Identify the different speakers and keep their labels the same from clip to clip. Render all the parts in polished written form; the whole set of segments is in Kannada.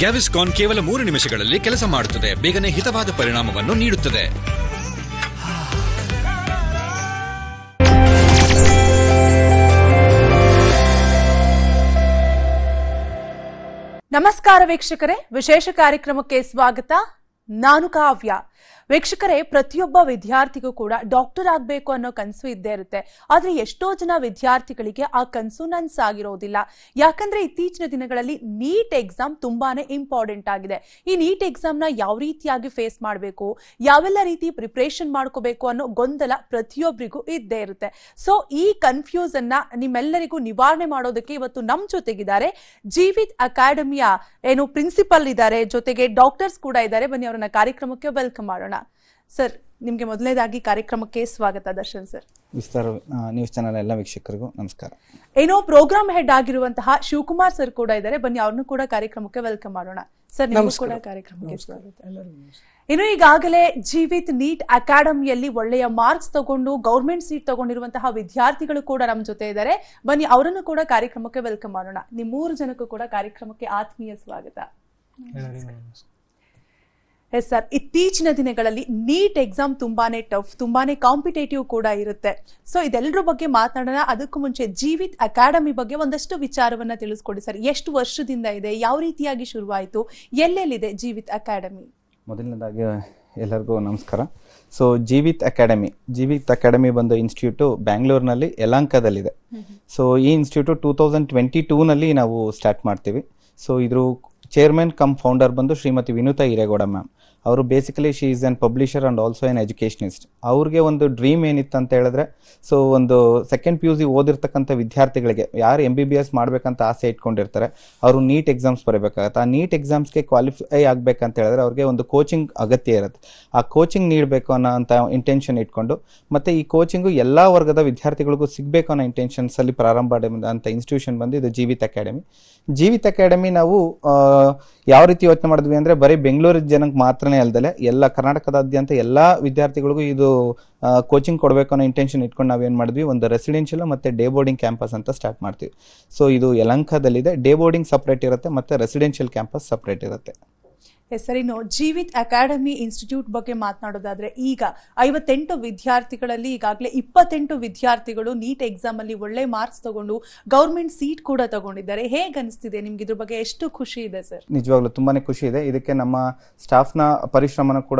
Speaker 1: ಗ್ಯಾವಿಸ್ಕಾನ್ ಕೇವಲ 3 ನಿಮಿಷಗಳಲ್ಲಿ ಕೆಲಸ ಮಾಡುತ್ತದೆ, ಬೇಗನೆ ಹಿತವಾದ ಪರಿಣಾಮವನ್ನು ನೀಡುತ್ತದೆ.
Speaker 2: ನಮಸ್ಕಾರ ವೀಕ್ಷಕರೇ, ವಿಶೇಷ ಕಾರ್ಯಕ್ರಮಕ್ಕೆ ಸ್ವಾಗತ. ನಾನು ಕಾವ್ಯ. ವೀಕ್ಷಕರೇ, ಪ್ರತಿಯೊಬ್ಬ ವಿದ್ಯಾರ್ಥಿಗೂ ಕೂಡ ಡಾಕ್ಟರ್ ಆಗಬೇಕು ಅನ್ನೋ ಕನಸು ಇದ್ದೇ ಇರುತ್ತೆ. ಆದ್ರೆ ಎಷ್ಟೋ ಜನ ವಿದ್ಯಾರ್ಥಿಗಳಿಗೆ ಆ ಕನಸು ನನ್ಸಾಗಿರೋದಿಲ್ಲ. ಯಾಕಂದ್ರೆ ಇತ್ತೀಚಿನ ದಿನಗಳಲ್ಲಿ ನೀಟ್ ಎಕ್ಸಾಮ್ ತುಂಬಾನೇ ಇಂಪಾರ್ಟೆಂಟ್ ಆಗಿದೆ. ಈ ನೀಟ್ ಎಕ್ಸಾಮ್ ನ ಯಾವ ರೀತಿಯಾಗಿ ಫೇಸ್ ಮಾಡಬೇಕು, ಯಾವೆಲ್ಲ ರೀತಿ ಪ್ರಿಪರೇಷನ್ ಮಾಡ್ಕೋಬೇಕು ಅನ್ನೋ ಗೊಂದಲ ಪ್ರತಿಯೊಬ್ಬರಿಗೂ ಇದ್ದೇ ಇರುತ್ತೆ. ಸೊ ಈ ಕನ್ಫ್ಯೂಸನ್ ನ ನಿಮ್ಮೆಲ್ಲರಿಗೂ ನಿವಾರಣೆ ಮಾಡೋದಕ್ಕೆ ಇವತ್ತು ನಮ್ ಜೊತೆಗಿದ್ದಾರೆ ಜೀವಿತ್ ಅಕಾಡೆಮಿಯ ಪ್ರಿನ್ಸಿಪಲ್ ಇದ್ದಾರೆ, ಜೊತೆಗೆ ಡಾಕ್ಟರ್ಸ್ ಕೂಡ ಇದ್ದಾರೆ. ಬನ್ನಿ ಅವರನ್ನ ಕಾರ್ಯಕ್ರಮಕ್ಕೆ ವೆಲ್ಕಮ್ ಮಾಡೋಣ. ಸರ್, ನಿಮ್ಗೆ ಮೊದಲನೇದಾಗಿ ಕಾರ್ಯಕ್ರಮಕ್ಕೆ ಸ್ವಾಗತ. ದರ್ಶನ್ ಸರ್,
Speaker 3: ವಿಸ್ತಾರ ನ್ಯೂಸ್ ಚಾನೆಲ್ ಎಲ್ಲ ವೀಕ್ಷಕರಿಗೂ ನಮಸ್ಕಾರ.
Speaker 2: ಪ್ರೋಗ್ರಾಮ್ ಹೆಡ್ ಆಗಿರುವಂತಹ ಶಿವಕುಮಾರ್ ಸರ್ ಕೂಡ ಇದ್ದಾರೆ. ಬನ್ನಿ ಅವ್ರನ್ನು ಕೂಡ ಕಾರ್ಯಕ್ರಮಕ್ಕೆ ವೆಲ್ಕಮ್ ಮಾಡೋಣ. ಸರ್, ನಿಮಗೂ ಕೂಡ ಕಾರ್ಯಕ್ರಮಕ್ಕೆ ಸ್ವಾಗತ. ಈಗಾಗಲೇ ಜೀವಿತ್ ನೀಟ್ ಅಕಾಡೆಮಿಯಲ್ಲಿ ಒಳ್ಳೆಯ ಮಾರ್ಕ್ಸ್ ತಗೊಂಡು ಗೌರ್ಮೆಂಟ್ ಸೀಟ್ ತಗೊಂಡಿರುವಂತಹ ವಿದ್ಯಾರ್ಥಿಗಳು ಕೂಡ ನಮ್ಮ ಜೊತೆ ಇದ್ದಾರೆ. ಬನ್ನಿ ಅವರನ್ನು ಕೂಡ ಕಾರ್ಯಕ್ರಮಕ್ಕೆ ವೆಲ್ಕಮ್ ಮಾಡೋಣ. ನಿಮ್ 3 ಜನಕ್ಕೂ ಕೂಡ ಕಾರ್ಯಕ್ರಮಕ್ಕೆ ಆತ್ಮೀಯ ಸ್ವಾಗತ. ಎಸ್ ಸರ್, ಇತ್ತೀಚಿನ ದಿನಗಳಲ್ಲಿ ನೀಟ್ ಎಕ್ಸಾಮ್ ತುಂಬಾನೇ ಟಫ್, ತುಂಬಾನೇ ಕಾಂಪಿಟೇಟಿವ್ ಕೂಡ ಇರುತ್ತೆ. ಸೊ ಇದೆಲ್ಲರ ಬಗ್ಗೆ ಮಾತನಾಡೋಣ. ಅದಕ್ಕೂ ಮುಂಚೆ ಜೀವಿತ್ ಅಕಾಡೆಮಿ ಬಗ್ಗೆ ಒಂದಷ್ಟು ವಿಚಾರವನ್ನ ತಿಳಿಸ್ಕೊಡಿ ಸರ್. ಎಷ್ಟು ವರ್ಷದಿಂದ ಇದೆ, ಯಾವ ರೀತಿಯಾಗಿ ಶುರುವಾಯಿತು, ಎಲ್ಲೆಲ್ಲಿದೆ ಜೀವಿತ್ ಅಕಾಡೆಮಿ?
Speaker 3: ಮೊದಲನೇದಾಗಿ ಎಲ್ಲರಿಗೂ ನಮಸ್ಕಾರ. ಸೊ ಜೀವಿತ್ ಅಕಾಡೆಮಿ ಬಂದು ಇನ್ಸ್ಟಿಟ್ಯೂಟು ಬ್ಯಾಂಗ್ಳೂರ್ನಲ್ಲಿ ಯಲಹಂಕದಲ್ಲಿದೆ. ಸೊ ಈ ಇನ್ಸ್ಟಿಟ್ಯೂಟು 2022ನಲ್ಲಿ ನಾವು ಸ್ಟಾರ್ಟ್ ಮಾಡ್ತೀವಿ. ಸೊ ಇದ್ರ ಚೇರ್ಮನ್ ಕಮ್ ಫೌಂಡರ್ ಬಂದು ಶ್ರೀಮತಿ ವಿನುತಾ ಹಿರೇಗೌಡ ಮ್ಯಾಮ್. ಅವರು basically she is N publisher and also N educationist. ಅವ್ರಿಗೆ ಒಂದು ಡ್ರೀಮ್ ಏನಿತ್ತು ಅಂತ ಹೇಳಿದ್ರೆ, ಸೊ ಒಂದು ಸೆಕೆಂಡ್ PUC ಓದಿರ್ತಕ್ಕಂಥ ವಿದ್ಯಾರ್ಥಿಗಳಿಗೆ ಯಾರು MBBS ಮಾಡ್ಬೇಕಂತ ಆಸೆ ಇಟ್ಕೊಂಡಿರ್ತಾರೆ, ಅವರು ನೀಟ್ ಎಕ್ಸಾಮ್ಸ್ ಬರಬೇಕಾಗತ್ತೆ. ಆ ನೀಟ್ ಎಕ್ಸಾಮ್ಸ್ಗೆ ಕ್ವಾಲಿಫೈ ಆಗ್ಬೇಕಂತ ಹೇಳಿದ್ರೆ ಅವ್ರಿಗೆ ಒಂದು ಕೋಚಿಂಗ್ ಅಗತ್ಯ ಇರುತ್ತೆ. ಆ ಕೋಚಿಂಗ್ ನೀಡಬೇಕು ಅನ್ನೋ ಅಂತ ಇಂಟೆನ್ಷನ್ ಇಟ್ಕೊಂಡು, ಮತ್ತೆ ಈ ಕೋಚಿಂಗು ಎಲ್ಲಾ ವರ್ಗದ ವಿದ್ಯಾರ್ಥಿಗಳಿಗೂ ಸಿಗಬೇಕು ಅನ್ನೋ ಇಂಟೆನ್ಷನ್ಸ್ ಅಲ್ಲಿ ಪ್ರಾರಂಭ ಅಂತ ಇನ್ಸ್ಟಿಟ್ಯೂಷನ್ ಬಂದು ಇದು ಜೀವಿತ್ ಅಕಾಡೆಮಿ. ನಾವು ಯಾವ ರೀತಿ ಯೋಚನೆ ಮಾಡಿದ್ವಿ ಅಂದ್ರೆ, ಬರೀ ಬೆಂಗಳೂರು ಜನಕ್ಕೆ ಮಾತ್ರನೇ ಅಲ್ದಲೆ ಎಲ್ಲ ಕರ್ನಾಟಕದಾದ್ಯಂತ ಎಲ್ಲಾ ವಿದ್ಯಾರ್ಥಿಗಳಿಗೂ ಇದು ಕೋಚಿಂಗ್ ಕೊಡಬೇಕು ಅನ್ನೋ ಇಂಟೆನ್ಷನ್ ಇಟ್ಕೊಂಡು ನಾವೇನ್ ಮಾಡಿದ್ವಿ, ಒಂದು ರೆಸಿಡೆನ್ಷಿಯಲ್ ಮತ್ತೆ ಡೇ ಬೋರ್ಡಿಂಗ್ ಕ್ಯಾಂಪಸ್ ಅಂತ ಸ್ಟಾರ್ಟ್ ಮಾಡ್ತೀವಿ. ಸೊ ಇದು ಯಲಹಂಕದಲ್ಲಿದೆ. ಡೇ ಬೋರ್ಡಿಂಗ್ ಸಪರೇಟ್ ಇರುತ್ತೆ, ಮತ್ತೆ ರೆಸಿಡೆನ್ಷಿಯಲ್ ಕ್ಯಾಂಪಸ್ ಸಪರೇಟ್ ಇರುತ್ತೆ.
Speaker 2: ಎಸ್ ಸರ್, ಇನ್ನು ಜೀವಿತ್ ಅಕಾಡೆಮಿ ಇನ್ಸ್ಟಿಟ್ಯೂಟ್ ಬಗ್ಗೆ ಮಾತನಾಡೋದಾದ್ರೆ, ಈಗ 58 ವಿದ್ಯಾರ್ಥಿಗಳಲ್ಲಿ ಈಗಾಗಲೇ 28 ವಿದ್ಯಾರ್ಥಿಗಳು ನೀಟ್ ಎಕ್ಸಾಮ್ ಅಲ್ಲಿ ಒಳ್ಳೆ ಮಾರ್ಕ್ಸ್ ತಗೊಂಡು ಗೌರ್ಮೆಂಟ್ ಸೀಟ್ ಕೂಡ ತಗೊಂಡಿದ್ದಾರೆ. ಹೇಗೆ ಅನಿಸ್ತಿದೆ ನಿಮ್ಗೆ? ಇದ್ರ ಬಗ್ಗೆ ಎಷ್ಟು ಖುಷಿ ಇದೆ ಸರ್?
Speaker 3: ನಿಜವಾಗ್ಲೂ ತುಂಬಾನೇ ಖುಷಿ ಇದೆ. ಇದಕ್ಕೆ ನಮ್ಮ ಸ್ಟಾಫ್ ನ ಪರಿಶ್ರಮನ ಕೂಡ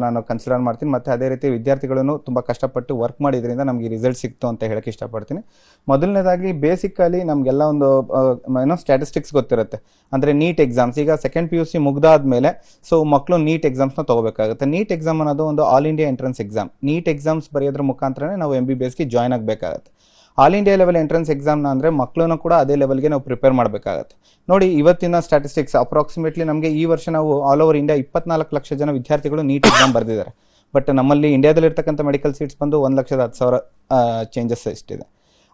Speaker 3: ನಾನು ಕನ್ಸಿಡರ್ ಮಾಡ್ತೀನಿ. ಮತ್ತೆ ಅದೇ ರೀತಿ ವಿದ್ಯಾರ್ಥಿಗಳನ್ನು ತುಂಬಾ ಕಷ್ಟಪಟ್ಟು ವರ್ಕ್ ಮಾಡಿದ್ರಿಂದ ನಮ್ಗೆ ರಿಸಲ್ಟ್ ಸಿಕ್ತು ಅಂತ ಹೇಳಕ್ ಇಷ್ಟಪಡ್ತೀನಿ. ಮೊದಲನೇದಾಗಿ ಬೇಸಿಕಲಿ ನಮ್ಗೆಲ್ಲ ಒಂದು ಸ್ಟ್ಯಾಟಿಸ್ಟಿಕ್ಸ್ ಗೊತ್ತಿರುತ್ತೆ. ಅಂದ್ರೆ ನೀಟ್ ಎಕ್ಸಾಮ್ಸ್ ಈಗ ಸೆಕೆಂಡ್ PUC ಮುಗ್ದಾದ್ಮೇಲೆ ಸೊ ಮಕ್ಕಳು ನೀಟ್ ಎಕ್ಸಾಮ್ಸ್ ನ ತಗೋಬೇಕಾಗುತ್ತೆ. ನೀಟ್ ಎಕ್ಸಾಮ್ ಅನ್ನೋದು ಒಂದು all India entrance exam. NEET exams ಬರೆಯೋದ್ರ ಮುಖಾಂತರನೇ ನಾವು MBBS ಗೆ ಜಾಯ್ನ್ ಆಗಬೇಕಾಗುತ್ತೆ. All India level entrance exam ಅಂದ್ರೆ ಮಕ್ಕಳನ್ನು ಕೂಡ ಅದೇ ಲೆವೆಲ್ಗೆ ನಾವು ಪ್ರಿಪೇರ್ ಮಾಡಬೇಕಾಗುತ್ತೆ. ನೋಡಿ, ಇವತ್ತಿನ ಸ್ಟಾಟಿಸ್ಟಿಕ್ಸ್ ಅಪ್ರಾಕ್ಸಿಮೇಟ್ಲಿ ನಮಗೆ ಈ ವರ್ಷ ನಾವು ಆಲ್ ಓವರ್ ಇಂಡಿಯಾ 24 ಲಕ್ಷ ಜನ ವಿದ್ಯಾರ್ಥಿಗಳು ನೀಟ್ ಎಕ್ಸಾಮ್ ಬರೆದಿದ್ದಾರೆ. ಬಟ್ ನಮ್ಮಲ್ಲಿ ಇಂಡಿಯಾದಲ್ಲಿ ಇರ್ತಕ್ಕಂಥ ಮೆಡಿಕಲ್ ಸೀಟ್ಸ್ ಬಂದು 1,10,000 ಚೇಂಜಸ್ ಎಷ್ಟಿದೆ.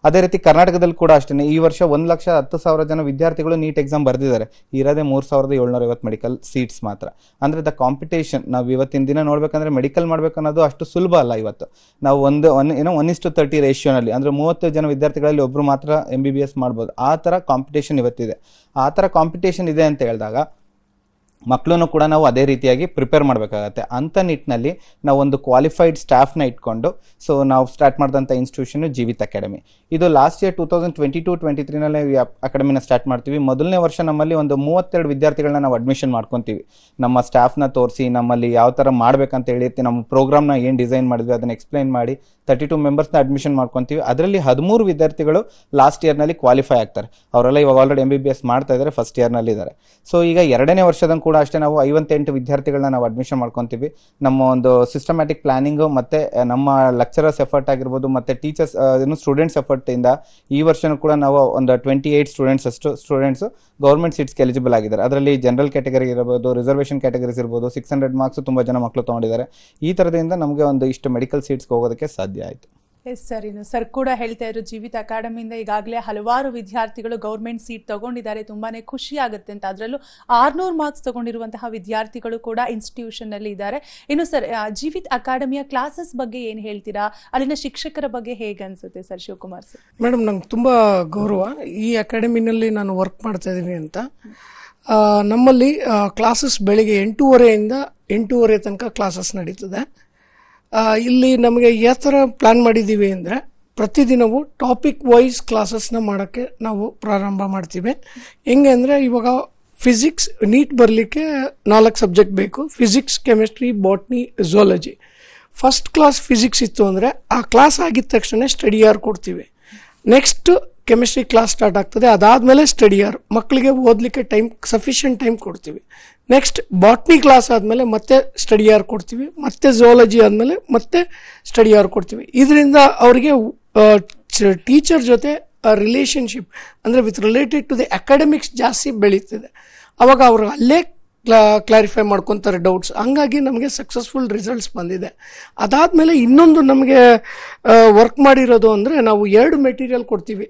Speaker 3: ಅದೇ ರೀತಿ ಕರ್ನಾಟಕದಲ್ಲಿ ಕೂಡ ಅಷ್ಟೇ ಈ ವರ್ಷ 1,10,000 ಜನ ವಿದ್ಯಾರ್ಥಿಗಳು ನೀಟ್ ಎಕ್ಸಾಮ್ ಬರೆದಿದ್ದಾರೆ. ಇರೋದೇ 3,750 ಮೆಡಿಕಲ್ ಸೀಟ್ಸ್ ಮಾತ್ರ. ಅಂದ್ರೆ ದ ಕಾಂಪಿಟೇಷನ್ ನಾವು ಇವತ್ತಿನ ದಿನ ನೋಡ್ಬೇಕಂದ್ರೆ ಮೆಡಿಕಲ್ ಮಾಡ್ಬೇಕು ಅನ್ನೋದು ಅಷ್ಟು ಸುಲಭ ಅಲ್ಲ. ಇವತ್ತು ನಾವು 1:30 ರೇಷಿಯೋನಲ್ಲಿ ಅಂದ್ರೆ 30 ಜನ ವಿದ್ಯಾರ್ಥಿಗಳಲ್ಲಿ ಒಬ್ರು ಮಾತ್ರ MBBS ಮಾಡ್ಬೋದು. ಆ ತರ ಕಾಂಪಿಟೇಷನ್ ಇವತ್ತಿದೆ. ಆ ತರ ಕಾಂಪಿಟೇಷನ್ ಇದೆ ಅಂತ ಹೇಳಿದಾಗ ಮಕ್ಕಳನ್ನು ಕೂಡ ನಾವು ಅದೇ ರೀತಿಯಾಗಿ ಪ್ರಿಪೇರ್ ಮಾಡಬೇಕಾಗತ್ತೆ. ಅಂತ ನಿಟ್ಟಿನಲ್ಲಿ ನಾವು ಒಂದು ಕ್ವಾಲಿಫೈಡ್ ಸ್ಟಾಫ್ನ ಇಟ್ಕೊಂಡು ಸೊ ನಾವು ಸ್ಟಾರ್ಟ್ ಮಾಡಿದಂಥ ಇನ್ಸ್ಟಿಟ್ಯೂಷನ್ ಜೀವಿತ್ ಅಕಾಡೆಮಿ. ಇದು ಲಾಸ್ಟ್ ಇಯರ್ 2022-23ನಲ್ಲಿ ಅಕಾಡೆಮಿನ ಸ್ಟಾರ್ಟ್ ಮಾಡ್ತೀವಿ. ಮೊದಲನೇ ವರ್ಷ ನಮ್ಮಲ್ಲಿ ಒಂದು 32 ವಿದ್ಯಾರ್ಥಿಗಳನ್ನ ನಾವು ಅಡ್ಮಿಷನ್ ಮಾಡ್ಕೊತೀವಿ. ನಮ್ಮ ಸ್ಟಾಫ್ನ ತೋರಿಸಿ ನಮ್ಮಲ್ಲಿ ಯಾವ ಥರ ಮಾಡ್ಬೇಕಂತ ಹೇಳಿ ನಮ್ಮ ಪ್ರೋಗ್ರಾಮ್ನ ಏನು ಡಿಸೈನ್ ಮಾಡಿದ್ವಿ ಅದನ್ನ ಎಕ್ಸ್ಪ್ಲೈನ್ ಮಾಡಿ 32 ಮೆಂಬರ್ಸ್ನ ಅಡ್ಮಿಷನ್ ಮಾಡ್ಕೊತೀವಿ. ಅದರಲ್ಲಿ 13 ವಿದ್ಯಾರ್ಥಿಗಳು ಲಾಸ್ಟ್ ಇಯರ್ನಲ್ಲಿ ಕ್ವಾಲಿಫೈ ಆಗ್ತಾರೆ. ಅವರೆಲ್ಲ ಇವಾಗ ಆಲ್ರೆಡಿ MBBS ಮಾಡ್ತಾ ಇದ್ದಾರೆ, ಫಸ್ಟ್ ಇಯರ್ನಲ್ಲಿ ಇದ್ದಾರೆ. ಸೊ ಈಗ 2ನೇ ವರ್ಷದಂಗೂ ಕೂಡ ಅಷ್ಟೇ ನಾವು 58 ವಿದ್ಯಾರ್ಥಿಗಳನ್ನ ನಾವು ಅಡ್ಮಿಷನ್ ಮಾಡ್ಕೊತೀವಿ. ನಮ್ಮ ಒಂದು ಸಿಸ್ಟಮ್ಯಾಟಿಕ್ ಪ್ಲಾನಿಂಗ್ ಮತ್ತೆ ನಮ್ಮ ಲೆಕ್ಚರರ್ಸ್ ಎಫರ್ಟ್ ಆಗಿರ್ಬೋದು ಮತ್ತೆ ಟೀಚರ್ಸ್ ಸ್ಟೂಡೆಂಟ್ಸ್ ಎಫರ್ಟ್ ಇಂದ ಈ ವರ್ಷನೂ ಕೂಡ ನಾವು ಒಂದು 28 ಸ್ಟೂಡೆಂಟ್ಸ್ ಗೌರ್ಮೆಂಟ್ ಸೀಟ್ಸ್ಗೆ ಎಲಿಜಿಬಲ್ ಆಗಿದ್ದಾರೆ. ಅದರಲ್ಲಿ ಜನರಲ್ ಕ್ಯಾಟಗರಿ ಇರಬಹುದು, ರಿಸರ್ವೇಷನ್ ಕ್ಯಾಟಗರೀಸ್ ಇರ್ಬೋದು. 600 ಮಾರ್ಕ್ಸ್ ತುಂಬಾ ಜನ ಮಕ್ಕಳು ತಗೊಂಡಿದ್ದಾರೆ. ಈ ತರದಿಂದ ನಮಗೆ ಒಂದು ಇಷ್ಟು ಮೆಡಿಕಲ್ ಸೀಟ್ಸ್ಗೆ ಹೋಗೋದಕ್ಕೆ ಸಾಧ್ಯ ಆಯಿತು.
Speaker 2: ಎಸ್ ಸರ್, ಇನ್ನು ಸರ್ ಕೂಡ ಹೇಳ್ತಾ ಇದ್ರು ಜೀವಿತ್ ಅಕಾಡೆಮಿಯಿಂದ ಈಗಾಗಲೇ ಹಲವಾರು ವಿದ್ಯಾರ್ಥಿಗಳು ಗೌರ್ಮೆಂಟ್ ಸೀಟ್ ತಗೊಂಡಿದ್ದಾರೆ, ತುಂಬಾನೇ ಖುಷಿ ಆಗುತ್ತೆ ಅಂತ. ಅದರಲ್ಲೂ 600 ಮಾರ್ಕ್ಸ್ ತಗೊಂಡಿರುವಂತಹ ವಿದ್ಯಾರ್ಥಿಗಳು ಕೂಡ ಇನ್ಸ್ಟಿಟ್ಯೂಷನ್ ನಲ್ಲಿ ಇದ್ದಾರೆ. ಇನ್ನು ಸರ್, ಜೀವಿತ್ ಅಕಾಡೆಮಿಯ ಕ್ಲಾಸಸ್ ಬಗ್ಗೆ ಏನ್ ಹೇಳ್ತೀರಾ? ಅಲ್ಲಿನ ಶಿಕ್ಷಕರ ಬಗ್ಗೆ ಹೇಗೆ ಅನ್ಸುತ್ತೆ ಸರ್? ಶಿವಕುಮಾರ್ ಸರ್.
Speaker 4: ಮೇಡಮ್, ನಂಗೆ ತುಂಬಾ ಗೌರವ ಈ ಅಕಾಡೆಮಿನಲ್ಲಿ ನಾನು ವರ್ಕ್ ಮಾಡ್ತಾ ಇದ್ದೀನಿ ಅಂತ. ನಮ್ಮಲ್ಲಿ ಕ್ಲಾಸಸ್ ಬೆಳಿಗ್ಗೆ 8:30 8:30 ತನಕ ಕ್ಲಾಸಸ್ ನಡೀತದೆ. ಇಲ್ಲಿ ನಮಗೆ ಯಾವ ಥರ ಪ್ಲ್ಯಾನ್ ಮಾಡಿದ್ದೀವಿ ಅಂದರೆ ಪ್ರತಿದಿನವೂ ಟಾಪಿಕ್ ವೈಸ್ ಕ್ಲಾಸಸ್ನ ಮಾಡೋಕ್ಕೆ ನಾವು ಪ್ರಾರಂಭ ಮಾಡ್ತೀವಿ. ಹೆಂಗೆ ಅಂದರೆ ಇವಾಗ ಫಿಸಿಕ್ಸ್ ನೀಟ್ ಬರಲಿಕ್ಕೆ 4 ಸಬ್ಜೆಕ್ಟ್ ಬೇಕು: physics, chemistry, botany, zoology. First class physics ಇತ್ತು ಅಂದರೆ ಆ ಕ್ಲಾಸ್ ಆಗಿದ ತಕ್ಷಣ ಸ್ಟಡಿ ಅವರ್ ಕೊಡ್ತೀವಿ. ನೆಕ್ಸ್ಟ್ ಕೆಮಿಸ್ಟ್ರಿ ಕ್ಲಾಸ್ ಸ್ಟಾರ್ಟ್ ಆಗ್ತದೆ, ಅದಾದಮೇಲೆ ಸ್ಟಡಿ ಅವರ್, ಮಕ್ಕಳಿಗೆ ಓದಲಿಕ್ಕೆ ಸಫಿಷಿಯೆಂಟ್ ಟೈಮ್ ಕೊಡ್ತೀವಿ. ನೆಕ್ಸ್ಟ್ ಬಾಟ್ನಿ ಕ್ಲಾಸ್ ಆದಮೇಲೆ ಮತ್ತೆ ಸ್ಟಡಿ ಅವರ್ ಕೊಡ್ತೀವಿ, ಮತ್ತೆ ಝೂಲಜಿ ಆದಮೇಲೆ ಮತ್ತೆ ಸ್ಟಡಿ ಅವರ್ ಕೊಡ್ತೀವಿ. ಇದರಿಂದ ಅವರಿಗೆ ಟೀಚರ್ ಜೊತೆ ರಿಲೇಷನ್ಶಿಪ್ ಅಂದರೆ with related to the academics ಜಾಸ್ತಿ ಬೆಳೀತಿದೆ. ಅವಾಗ ಅವರು ಅಲ್ಲೇ ಕ್ಲಾರಿಫೈ ಮಾಡ್ಕೊತಾರೆ ಡೌಟ್ಸ್. ಹಂಗಾಗಿ ನಮಗೆ ಸಕ್ಸಸ್ಫುಲ್ ರಿಸಲ್ಟ್ಸ್ ಬಂದಿದೆ. ಅದಾದಮೇಲೆ ಇನ್ನೊಂದು ನಮಗೆ ವರ್ಕ್ ಮಾಡಿರೋದು ಅಂದರೆ ನಾವು 2 ಮೆಟೀರಿಯಲ್ ಕೊಡ್ತೀವಿ.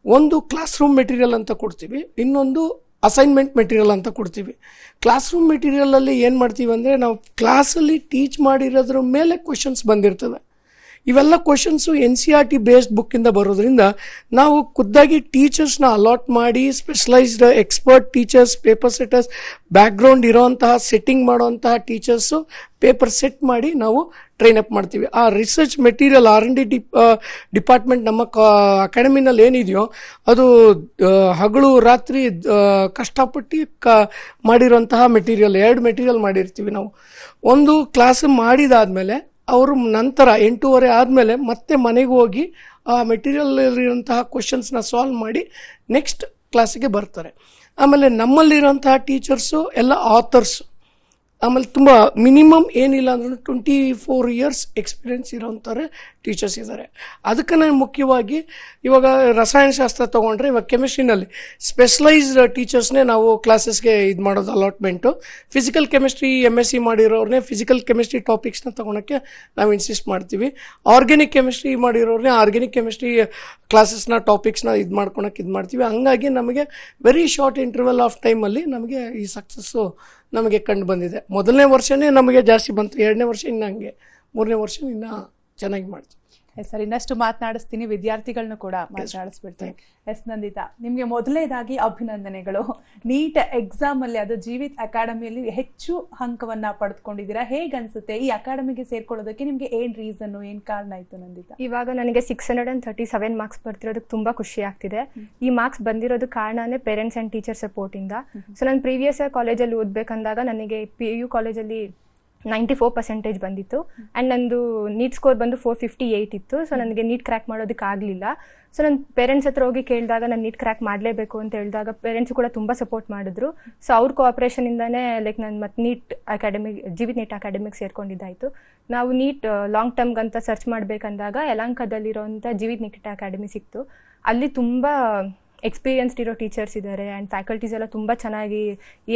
Speaker 4: ಒಂದು ಕ್ಲಾಸ್ ರೂಮ್ ಮೆಟೀರಿಯಲ್ ಅಂತ ಕೊಡ್ತೀವಿ, ಇನ್ನೊಂದು ಅಸೈನ್ಮೆಂಟ್ ಮೆಟೀರಿಯಲ್ ಅಂತ ಕೊಡ್ತೀವಿ. ಕ್ಲಾಸ್ ರೂಮ್ ಮೆಟೀರಿಯಲಲ್ಲಿ ಏನು ಮಾಡ್ತೀವಿ ಅಂದರೆ ನಾವು ಕ್ಲಾಸಲ್ಲಿ ಟೀಚ್ ಮಾಡಿರೋದ್ರ ಮೇಲೆ ಕ್ವೆಶನ್ಸ್ ಬಂದಿರ್ತವೆ. ಇವೆಲ್ಲ ಕ್ವೆಶನ್ಸು NCERT ಬೇಸ್ಡ್ ಬುಕ್ಕಿಂದ ಬರೋದ್ರಿಂದ ನಾವು ಖುದ್ದಾಗಿ ಟೀಚರ್ಸ್ನ ಅಲಾಟ್ ಮಾಡಿ specialised expert teachers, paper setters, background ಇರೋಂತಹ ಸೆಟ್ಟಿಂಗ್ ಮಾಡೋಂತಹ ಟೀಚರ್ಸು ಪೇಪರ್ ಸೆಟ್ ಮಾಡಿ ನಾವು ಟ್ರೈನ್ ಅಪ್ ಮಾಡ್ತೀವಿ. ಆ ರಿಸರ್ಚ್ ಮೆಟೀರಿಯಲ್ R&D ಡಿಪಾರ್ಟ್ಮೆಂಟ್ ನಮ್ಮ ಅಕಾಡೆಮಿನಲ್ಲಿ ಏನಿದೆಯೋ ಅದು ಹಗಲು ರಾತ್ರಿ ಕಷ್ಟಪಟ್ಟು ಮಾಡಿರೋಂತಹ ಮೆಟೀರಿಯಲ್ 2 ಮೆಟೀರಿಯಲ್ ಮಾಡಿರ್ತೀವಿ ನಾವು. ಒಂದು ಕ್ಲಾಸ್ ಮಾಡಿದಾದ್ಮೇಲೆ ಅವರು ನಂತರ 8:30 ಆದಮೇಲೆ ಮತ್ತೆ ಮನೆಗೆ ಹೋಗಿ ಆ ಮೆಟೀರಿಯಲ್ ಇರುವಂತಹ ಕ್ವಶನ್ಸ್ನ ಸಾಲ್ವ್ ಮಾಡಿ ನೆಕ್ಸ್ಟ್ ಕ್ಲಾಸಿಗೆ ಬರ್ತಾರೆ. ಆಮೇಲೆ ನಮ್ಮಲ್ಲಿರೋಂತಹ ಟೀಚರ್ಸು ಎಲ್ಲ ಆಥರ್ಸು. ಆಮೇಲೆ ತುಂಬ ಮಿನಿಮಮ್ ಏನಿಲ್ಲ ಅಂದ್ರೂ 24 ಇಯರ್ಸ್ ಎಕ್ಸ್ಪೀರಿಯನ್ಸ್ ಇರೋಂಥವ್ರೆ ಟೀಚರ್ಸ್ ಇದ್ದಾರೆ. ಅದಕ್ಕೆ ಮುಖ್ಯವಾಗಿ ಇವಾಗ ರಸಾಯನಶಾಸ್ತ್ರ ತೊಗೊಂಡ್ರೆ ಇವಾಗ ಕೆಮಿಸ್ಟ್ರಿನಲ್ಲಿ ಸ್ಪೆಷಲೈಸ್ಡ್ ಟೀಚರ್ಸ್ನೇ ನಾವು ಕ್ಲಾಸಸ್ಗೆ ಇದು ಮಾಡೋದು ಅಲಾಟ್ಮೆಂಟು. ಫಿಸಿಕಲ್ ಕೆಮಿಸ್ಟ್ರಿ MSc ಮಾಡಿರೋರನ್ನೇ ಫಿಸಿಕಲ್ ಕೆಮಿಸ್ಟ್ರಿ ಟಾಪಿಕ್ಸ್ನ ತೊಗೊಳಕ್ಕೆ ನಾವು ಇನ್ಸಿಸ್ಟ್ ಮಾಡ್ತೀವಿ. ಆರ್ಗ್ಯಾನಿಕ್ ಕೆಮಿಸ್ಟ್ರಿ ಮಾಡಿರೋರನ್ನೇ ಆರ್ಗ್ಯಾನಿಕ್ ಕೆಮಿಸ್ಟ್ರಿ ಕ್ಲಾಸಸ್ನ ಟಾಪಿಕ್ಸ್ನ ಇದು ಮಾಡ್ತೀವಿ. ಹಂಗಾಗಿ ನಮಗೆ ವೆರಿ ಶಾರ್ಟ್ ಇಂಟರ್ವಲ್ ಆಫ್ ಟೈಮಲ್ಲಿ ನಮಗೆ ಈ ಸಕ್ಸಸ್ಸು ನಮಗೆ ಕಂಡು ಬಂದಿದೆ. ಮೊದಲನೇ ವರ್ಷನೇ ನಮಗೆ ಜಾಸ್ತಿ ಬಂತು, 2ನೇ ವರ್ಷ ಇನ್ನು ಹಂಗೆ, 3ನೇ ವರ್ಷ ಇನ್ನು ಚೆನ್ನಾಗಿ ಮಾಡ್ತೀವಿ.
Speaker 2: ಸರ್, ಇನ್ನಷ್ಟು ಮಾತನಾಡಿಸ್ತೀನಿ, ವಿದ್ಯಾರ್ಥಿಗಳನ್ನ ಕೂಡ ಮಾತನಾಡಿಸ್ಬಿಡ್ತೀನಿ. ಎಸ್ ನಂದಿತಾ, ನಿಮಗೆ ಮೊದಲನೇದಾಗಿ ಅಭಿನಂದನೆಗಳು. ನೀಟ್ ಎಕ್ಸಾಮ್ ಅಲ್ಲಿ, ಅದು ಜೀವಿತ್ ಅಕಾಡೆಮಿಯಲ್ಲಿ ಹೆಚ್ಚು ಅಂಕವನ್ನ ಪಡೆದುಕೊಂಡಿದ್ದೀರಾ. ಹೇಗನ್ಸುತ್ತೆ ಈ ಅಕಾಡೆಮಿಗೆ ಸೇರ್ಕೊಳ್ಳೋದಕ್ಕೆ? ನಿಮ್ಗೆ ಏನ್ ರೀಸನ್, ಏನ್ ಕಾರಣ ಆಯ್ತು ನಂದಿತಾ?
Speaker 5: ಇವಾಗ ನನಗೆ 637 ಮಾರ್ಕ್ಸ್ ಬರ್ತಿರೋದಕ್ಕೆ ತುಂಬಾ ಖುಷಿ ಆಗ್ತಿದೆ. ಈ ಮಾರ್ಕ್ಸ್ ಬಂದಿರೋದು ಕಾರಣನೇ ಪೇರೆಂಟ್ಸ್ ಅಂಡ್ ಟೀಚರ್ ಸಪೋರ್ಟ್ ಇಂದ. ಸೊ ನಾನು ಪ್ರೀವಿಯಸ್ ಕಾಲೇಜಲ್ಲಿ ಓದ್ಬೇಕಂದಾಗ ನನಗೆ PU ಕಾಲೇಜಲ್ಲಿ 94% ಬಂದಿತ್ತು. ಆ್ಯಂಡ್ ನಂದು ನೀಟ್ ಸ್ಕೋರ್ ಬಂದು 458 ಇತ್ತು. ಸೊ ನನಗೆ ನೀಟ್ ಕ್ರ್ಯಾಕ್ ಮಾಡೋದಕ್ಕೆ ಆಗಲಿಲ್ಲ. ಸೊ ನನ್ನ ಪೇರೆಂಟ್ಸ್ ಹತ್ರ ಹೋಗಿ ಕೇಳಿದಾಗ ನಾನು ನೀಟ್ ಕ್ರ್ಯಾಕ್ ಮಾಡಲೇಬೇಕು ಅಂತ ಹೇಳಿದಾಗ ಪೇರೆಂಟ್ಸು ಕೂಡ ತುಂಬ ಸಪೋರ್ಟ್ ಮಾಡಿದ್ರು. ಸೊ ಅವ್ರ ಕೋಆಪ್ರೇಷನಿಂದನೇ ಲೈಕ್ ನಾನು ಮತ್ತೆ ನೀಟ್ ಅಕಾಡೆಮಿ, ಜೀವಿತ್ ನೀಟ್ ಅಕಾಡೆಮಿಗೆ ಸೇರ್ಕೊಂಡಿದ್ದಾಯಿತು. ನಾವು ನೀಟ್ ಲಾಂಗ್ ಟರ್ಮ್ಗಂತ ಸರ್ಚ್ ಮಾಡಬೇಕಂದಾಗ ಯಲಹಂಕದಲ್ಲಿರೋಂಥ ಜೀವಿತ್ ನೀಟ್ ಅಕಾಡೆಮಿ ಸಿಕ್ತು. ಅಲ್ಲಿ ತುಂಬ ಎಕ್ಸ್ಪೀರಿಯನ್ಸ್ಡ್ ಇರೋ ಟೀಚರ್ಸ್ ಇದ್ದಾರೆ ಆ್ಯಂಡ್ ಫ್ಯಾಕಲ್ಟೀಸ್ ಎಲ್ಲ ತುಂಬ ಚೆನ್ನಾಗಿ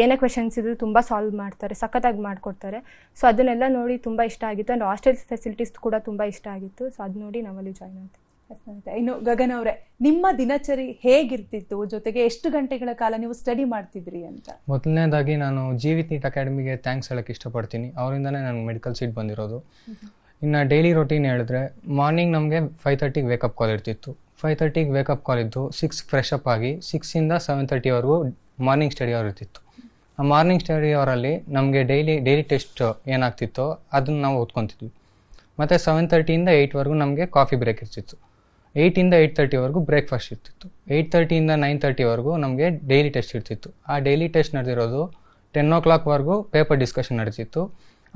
Speaker 5: ಏನೇ ಕ್ವೆಶನ್ಸ್ ಇದ್ರು ತುಂಬ ಸಾಲ್ವ್ ಮಾಡ್ತಾರೆ, ಸಖತ್ತಾಗಿ ಮಾಡಿಕೊಡ್ತಾರೆ. ಸೊ ಅದನ್ನೆಲ್ಲ ನೋಡಿ ತುಂಬ ಇಷ್ಟ ಆಗಿತ್ತು. ಆ್ಯಂಡ್ ಹಾಸ್ಟೆಲ್ ಫೆಸಿಲಿಟೀಸ್ ಕೂಡ ತುಂಬ ಇಷ್ಟ ಆಗಿತ್ತು. ಸೊ ಅದು ನೋಡಿ ನಾವಲ್ಲಿ ಜಾಯ್ನ್ ಆಯ್ತು.
Speaker 2: ಇನ್ನು ಗಗನ್ ಅವರೇ, ನಿಮ್ಮ ದಿನಚರಿ ಹೇಗಿರ್ತಿತ್ತು? ಜೊತೆಗೆ ಎಷ್ಟು ಗಂಟೆಗಳ ಕಾಲ ನೀವು ಸ್ಟಡಿ ಮಾಡ್ತಿದ್ರಿ ಅಂತ?
Speaker 6: ಮೊದಲನೇದಾಗಿ ನಾನು ಜೀವಿತ್ ನೀಟ್ ಅಕಾಡೆಮಿಗೆ ಥ್ಯಾಂಕ್ಸ್ ಹೇಳಕ್ಕೆ ಇಷ್ಟಪಡ್ತೀನಿ. ಅವರಿಂದನೇ ನನಗೆ ಮೆಡಿಕಲ್ ಸೀಟ್ ಬಂದಿರೋದು. ಇನ್ನು ಡೈಲಿ ರೊಟೀನ್ ಹೇಳಿದ್ರೆ, ಮಾರ್ನಿಂಗ್ ನಮಗೆ 5:30ಗೆ ವೇಕಪ್ ಕಾಲ್ ಇರ್ತಿತ್ತು. 5:30ಗೆ ವೇಕಪ್ ಕಾಲ್ ಇದ್ದು 6ಗೆ ಫ್ರೆಶ್ ಅಪ್ ಆಗಿ 6ಇಂದ 7:30ವರೆಗೂ ಮಾರ್ನಿಂಗ್ ಸ್ಟಡಿ ಅವರ್ ಇರ್ತಿತ್ತು. ಆ ಮಾರ್ನಿಂಗ್ ಸ್ಟಡಿ ಅವರಲ್ಲಿ ನಮಗೆ ಡೈಲಿ ಟೆಸ್ಟ್ ಏನಾಗ್ತಿತ್ತೋ ಅದನ್ನು ನಾವು ಓದ್ಕೊತಿದ್ವಿ. ಮತ್ತು 7:30ಇಂದ 8ವರೆಗೂ ನಮಗೆ ಕಾಫಿ ಬ್ರೇಕ್ ಇರ್ತಿತ್ತು. 8ಇಂದ 8:30ವರೆಗೂ ಬ್ರೇಕ್ಫಾಸ್ಟ್ ಇರ್ತಿತ್ತು. 8:30ಇಂದ 9:30ವರೆಗೂ ನಮಗೆ ಡೈಲಿ ಟೆಸ್ಟ್ ಇರ್ತಿತ್ತು. ಆ ಡೈಲಿ ಟೆಸ್ಟ್ ನಡೆದಿರೋದು 10 o'clockವರೆಗೂ ಪೇಪರ್ ಡಿಸ್ಕಷನ್ ನಡೀತಿತ್ತು.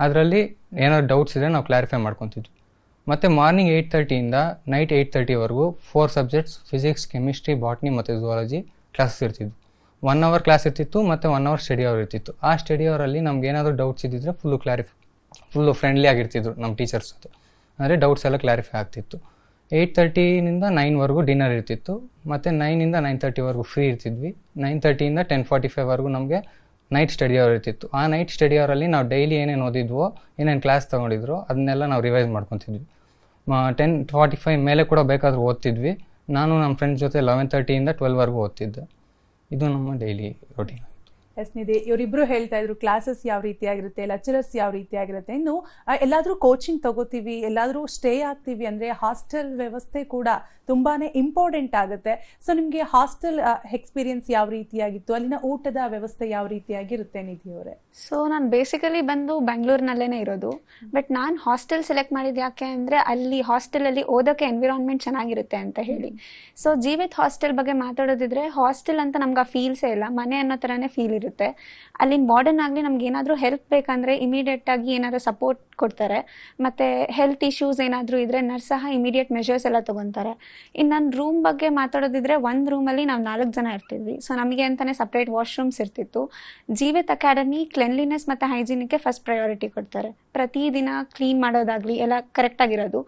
Speaker 6: ಅದರಲ್ಲಿ ಏನಾದ್ರು ಡೌಟ್ಸ್ ಇದ್ದರೆ ನಾವು ಕ್ಲಾರಿಫೈ ಮಾಡ್ಕೊತಿದ್ವಿ. ಮತ್ತು ಮಾರ್ನಿಂಗ್ 8:30ಇಂದ ನೈಟ್ 8:30ವರೆಗೂ 4 ಸಬ್ಜೆಕ್ಟ್ಸ್ ಫಿಸಿಕ್ಸ್, ಕೆಮಿಸ್ಟ್ರಿ, ಬಾಟ್ನಿ ಮತ್ತು ಝೂಲಜಿ ಕ್ಲಾಸಸ್ ಇರ್ತಿದ್ವು. 1 hour ಕ್ಲಾಸ್ ಇರ್ತಿತ್ತು ಮತ್ತು 1 hour ಸ್ಟಡಿ ಅವರ್ ಇರ್ತಿತ್ತು. ಆ ಸ್ಟಡಿ ಅವರಲ್ಲಿ ನಮ್ಗೆ ಏನಾದರೂ ಡೌಟ್ಸ್ ಇದ್ದಿದ್ರೆ ಫುಲ್ಲು ಫ್ರೆಂಡ್ಲಿ ಆಗಿರ್ತಿದ್ರು ನಮ್ಮ ಟೀಚರ್ಸ್ ಜೊತೆ. ಅಂದರೆ ಡೌಟ್ಸ್ ಎಲ್ಲ ಕ್ಲಾರಿಫೈ ಆಗ್ತಿತ್ತು. 8:30ನಿಂದ 9ವರೆಗೂ ಡಿನ್ನರ್ ಇರ್ತಿತ್ತು. ಮತ್ತು 9ಇಂದ 9:30ವರೆಗೂ ಫ್ರೀ ಇರ್ತಿದ್ವಿ. 9:30ಇಂದ 10:45ವರೆಗೂ ನಮಗೆ ನೈಟ್ ಸ್ಟಡಿ ಅವರ್ ಇರ್ತಿತ್ತು. ಆ ನೈಟ್ ಸ್ಟಡಿ ಅವರಲ್ಲಿ ನಾವು ಡೈಲಿ ಏನೇನು ಓದಿದ್ವೋ, ಏನೇನು ಕ್ಲಾಸ್ ತೊಗೊಂಡಿದ್ವೋ ಅದನ್ನೆಲ್ಲ ನಾವು ರಿವೈಸ್ ಮಾಡ್ಕೊತಿದ್ವಿ. 10:45 ಮೇಲೆ ಕೂಡ ಬೇಕಾದರೂ ಓದ್ತಿದ್ವಿ. ನಾನು ನಮ್ಮ ಫ್ರೆಂಡ್ಸ್ ಜೊತೆ 11:30ಇಂದ 12ವರೆಗೂ ಓದ್ತಿದ್ದೆ. ಇದು ನಮ್ಮ ಡೈಲಿ ರೊಟೀನ್.
Speaker 2: ಎಸ್ ನಿಧಿ, ಇವರಿಬ್ರು ಹೇಳ್ತಾ ಇದ್ರು ಕ್ಲಾಸಸ್ ಯಾವ ರೀತಿಯಾಗಿರುತ್ತೆ, ಲೆಕ್ಚರರ್ಸ್ ಯಾವ ರೀತಿಯಾಗಿರುತ್ತೆ. ಇನ್ನು ಎಲ್ಲಾದರೂ ಕೋಚಿಂಗ್ ತಗೋತೀವಿ, ಎಲ್ಲಾದರೂ ಸ್ಟೇ ಆಗ್ತೀವಿ ಅಂದರೆ ಹಾಸ್ಟೆಲ್ ವ್ಯವಸ್ಥೆ ಕೂಡ ತುಂಬಾನೇ ಇಂಪಾರ್ಟೆಂಟ್ ಆಗುತ್ತೆ. ಸೊ ನಿಮ್ಗೆ ಹಾಸ್ಟೆಲ್ ಎಕ್ಸ್ಪೀರಿಯನ್ಸ್ ಯಾವ ರೀತಿಯಾಗಿತ್ತು, ಅಲ್ಲಿನ ಊಟದ ವ್ಯವಸ್ಥೆ ಯಾವ ರೀತಿಯಾಗಿರುತ್ತೆ ನಿಧಿ ಅವರೇ?
Speaker 7: ಸೊ ನಾನು ಬೇಸಿಕಲಿ ಬಂದು ಬೆಂಗಳೂರಿನಲ್ಲೇ ಇರೋದು. ಬಟ್ ನಾನು ಹಾಸ್ಟೆಲ್ ಸೆಲೆಕ್ಟ್ ಮಾಡಿದ್ದು ಯಾಕೆ ಅಂದರೆ ಅಲ್ಲಿ ಹಾಸ್ಟೆಲಲ್ಲಿ ಓದೋಕ್ಕೆ ಎನ್ವಿರಾನ್ಮೆಂಟ್ ಚೆನ್ನಾಗಿರುತ್ತೆ ಅಂತ ಹೇಳಿ. ಸೊ ಜೀವಿತ್ ಹಾಸ್ಟೆಲ್ ಬಗ್ಗೆ ಮಾತಾಡೋದಿದ್ರೆ ಹಾಸ್ಟೆಲ್ ಅಂತ ನಮ್ಗೆ ಆ ಫೀಲ್ಸೇ ಇಲ್ಲ, ಮನೆ ಅನ್ನೋ ಥರನೇ ಫೀಲ್ ಇರುತ್ತೆ. ಅಲ್ಲಿ ವಾರ್ಡನ್ ಆಗಲಿ ನಮ್ಗೆ ಏನಾದರೂ ಹೆಲ್ಪ್ ಬೇಕಂದರೆ ಇಮಿಡಿಯೇಟಾಗಿ ಏನಾದರೂ ಸಪೋರ್ಟ್ ಕೊಡ್ತಾರೆ. ಮತ್ತು ಹೆಲ್ತ್ ಇಶ್ಯೂಸ್ ಏನಾದರೂ ಇದ್ದರೆ ನರ್ಸ್ ಸಹ ಇಮಿಡಿಯೇಟ್ ಮೆಷರ್ಸ್ ಎಲ್ಲ ತೊಗೊತಾರೆ. ಇನ್ನು ನನ್ನ ರೂಮ್ ಬಗ್ಗೆ ಮಾತಾಡೋದಿದ್ರೆ ಒಂದು ರೂಮಲ್ಲಿ ನಾವು 4 ಜನ ಇರ್ತಿದ್ವಿ. ಸೊ ನಮಗೆ ಅಂತಲೇ ಸಪ್ರೇಟ್ ವಾಶ್ರೂಮ್ಸ್ ಇರ್ತಿತ್ತು. ಜೀವಿತ್ ಅಕಾಡೆಮಿ ಕ್ಲೆನ್ಲಿನೆಸ್ ಮತ್ತು ಹೈಜೀನಿಗೆ ಫಸ್ಟ್ ಪ್ರಯಾರಿಟಿ ಕೊಡ್ತಾರೆ. ಪ್ರತಿದಿನ ಕ್ಲೀನ್ ಮಾಡೋದಾಗಲಿ ಎಲ್ಲ ಕರೆಕ್ಟಾಗಿರೋದು.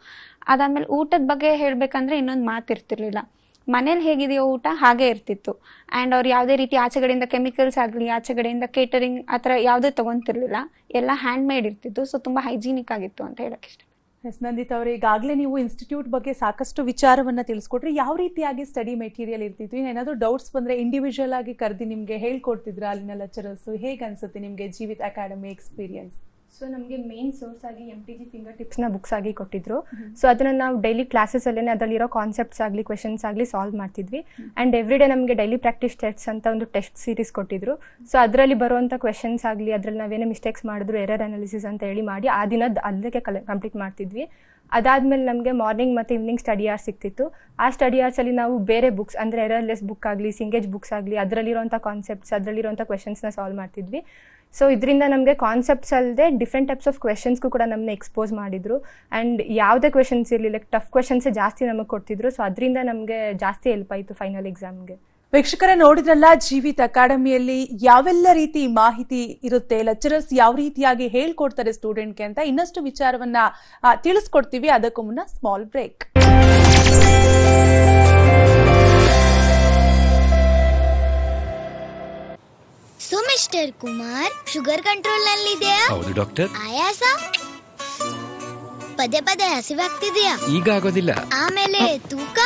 Speaker 7: ಅದಾದಮೇಲೆ ಊಟದ ಬಗ್ಗೆ ಹೇಳಬೇಕಂದ್ರೆ ಇನ್ನೊಂದು ಮಾತಿರ್ತಿರ್ಲಿಲ್ಲ. ಮನೇಲಿ ಹೇಗಿದೆಯೋ ಊಟ ಹಾಗೇ ಇರ್ತಿತ್ತು. ಆ್ಯಂಡ್ ಅವ್ರು ಯಾವುದೇ ರೀತಿ ಆಚೆಗಡೆಯಿಂದ ಕೆಮಿಕಲ್ಸ್ ಆಗಲಿ ಆಚೆಗಡೆಯಿಂದ ಕೇಟರಿಂಗ್ ಆ ಥರ ಯಾವುದೇ ತೊಗೊತಿರ್ಲಿಲ್ಲ. ಎಲ್ಲ ಹ್ಯಾಂಡ್ ಮೇಡ್ ಇರ್ತಿತ್ತು. ಸೊ ತುಂಬ ಹೈಜೀನಿಕ್ ಆಗಿತ್ತು ಅಂತ ಹೇಳಕ್ಕೆ ಇಷ್ಟ.
Speaker 2: ಎಸ್ ನಂದಿತ್ ಅವರೇ, ಈಗಾಗಲೇ ನೀವು ಇನ್ಸ್ಟಿಟ್ಯೂಟ್ ಬಗ್ಗೆ ಸಾಕಷ್ಟು ವಿಚಾರವನ್ನು ತಿಳಿಸ್ಕೊಟ್ರಿ. ಯಾವ ರೀತಿಯಾಗಿ ಸ್ಟಡಿ ಮೆಟೀರಿಯಲ್ ಇರ್ತಿತ್ತು? ಏನಾದರೂ ಡೌಟ್ಸ್ ಬಂದರೆ ಇಂಡಿವಿಜುವಲ್ ಆಗಿ ಕರೆದು ನಿಮಗೆ ಹೇಳ್ಕೊಡ್ತಿದ್ರ ಅಲ್ಲಿನ ಲೆಕ್ಚರರ್ಸು? ಹೇಗೆ ಅನ್ಸುತ್ತೆ ನಿಮಗೆ ಜೀವಿತ್ ಅಕಾಡೆಮಿ ಎಕ್ಸ್ಪೀರಿಯನ್ಸ್?
Speaker 5: ಸೊ ನಮಗೆ ಮೇನ್ ಸೋರ್ಸ್ ಆಗಿ MTG ಫಿಂಗರ್ ಟಿಪ್ಸ್ನ ಬುಕ್ಸ್ ಆಗಿ ಕೊಟ್ಟಿದ್ರು. ಸೊ ಅದನ್ನು ನಾವು ಡೈಲಿ ಕ್ಲಾಸಸಲ್ಲೇ ಅದರಲ್ಲಿರೋ ಕಾನ್ಸೆಪ್ಟ್ಸ್ ಆಗಲಿ ಕ್ವೆಶನ್ಸ್ ಆಗಲಿ ಸಾಲ್ವ್ ಮಾಡ್ತಿದ್ವಿ. ಆ್ಯಂಡ್ ಎವ್ರಿ ಡೇ ನಮಗೆ ಡೈಲಿ ಪ್ರಾಕ್ಟೀಸ್ ಟೆಸ್ಟ್ಸ್ ಅಂತ ಒಂದು ಟೆಸ್ಟ್ ಸೀರೀಸ್ ಕೊಟ್ಟಿದ್ರು. ಸೊ ಅದರಲ್ಲಿ ಬರುವಂಥ ಕ್ವೆಶನ್ಸ್ ಆಗಲಿ ಅದರಲ್ಲಿ ನಾವೇನೇ ಮಿಸ್ಟೇಕ್ಸ್ ಮಾಡಿದ್ರು ಎರರ್ ಅನಾಲಿಸಿಸ್ ಅಂತ ಹೇಳಿ ಮಾಡಿ ಆ ದಿನದ ಅಲ್ಲಕ್ಕೆ ಕಂಪ್ಲೀಟ್ ಮಾಡ್ತಿದ್ವಿ. ಅದಾದಮೇಲೆ ನಮಗೆ ಮಾರ್ನಿಂಗ್ ಮತ್ತು ಈವ್ನಿಂಗ್ ಸ್ಟಡಿ ಅವರ್ಸ್ ಸಿಗ್ತಿತ್ತು. ಆ ಸ್ಟಡಿ ಅವರ್ಸಲ್ಲಿ ನಾವು ಬೇರೆ ಬುಕ್ಸ್ ಅಂದರೆ ಎರರ್ಲೆಸ್ ಬುಕ್ ಆಗಲಿ ಸಿಂಗೇಜ್ ಬುಕ್ಸ್ ಆಗಲಿ ಅದರಲ್ಲಿರೋಂಥ ಕಾನ್ಸೆಪ್ಟ್ಸ್ ಅದರಲ್ಲಿರೋಂಥ ಕ್ವೆಶನ್ಸ್ನ ಸಾಲ್ವ್ ಮಾಡ್ತಿದ್ವಿ. ಸೊ ಇದರಿಂದ ನಮಗೆ ಕಾನ್ಸೆಪ್ಟ್ಸ್ ಅಲ್ಲದೆ ಡಿಫ್ರೆಂಟ್ ಟೈಪ್ಸ್ ಆಫ್ ಕ್ವೆಶನ್ಸ್ಗೂ ಕೂಡ ನಮ್ಮನ್ನ ಎಕ್ಸ್ಪೋಸ್ ಮಾಡಿದ್ರು. ಆ್ಯಂಡ್ ಯಾವುದೇ ಕ್ವೆಶನ್ಸ್ ಇರಲಿ ಲೈಕ್ ಟಫ್ ಕ್ವೆಶನ್ಸೇ ಜಾಸ್ತಿ ನಮಗೆ ಕೊಡ್ತಿದ್ರು. ಸೊ ಅದರಿಂದ ನಮಗೆ ಜಾಸ್ತಿ ಹೆಲ್ಪ್ ಆಯಿತು ಫೈನಲ್ ಎಕ್ಸಾಮ್ಗೆ.
Speaker 2: ವೀಕ್ಷಕರೇ ನೋಡಿದ್ರಲ್ಲ, ಜೀವಿತ್ ಅಕಾಡೆಮಿಯಲ್ಲಿ ಯಾವೆಲ್ಲ ರೀತಿ ಮಾಹಿತಿ ಇರುತ್ತೆ, ಲೆಕ್ಚರರ್ಸ್ ಯಾವ ರೀತಿಯಾಗಿ ಹೇಳ್ಕೊಡ್ತಾರೆ ಸ್ಟೂಡೆಂಟ್ಗೆ ಅಂತ ಇನ್ನಷ್ಟು ವಿಚಾರವನ್ನ ತಿಳಿಸ್ಕೊಡ್ತೀವಿ. ಅದಕ್ಕೂ ಮುನ್ನ small break.
Speaker 8: So mister Kumar, sugar control ನಲ್ಲಿದೆಯಾ?
Speaker 1: ಹೌದು ಡಾಕ್ಟರ್.
Speaker 8: ಆಯಾಸ ಪದೇ ಪದೇ ಹಸಿವಾಗ್ತಿದೆಯಾ?
Speaker 1: ಈಗ ಆಗೋದಿಲ್ಲ.
Speaker 8: ಆಮೇಲೆ ತೂಕ?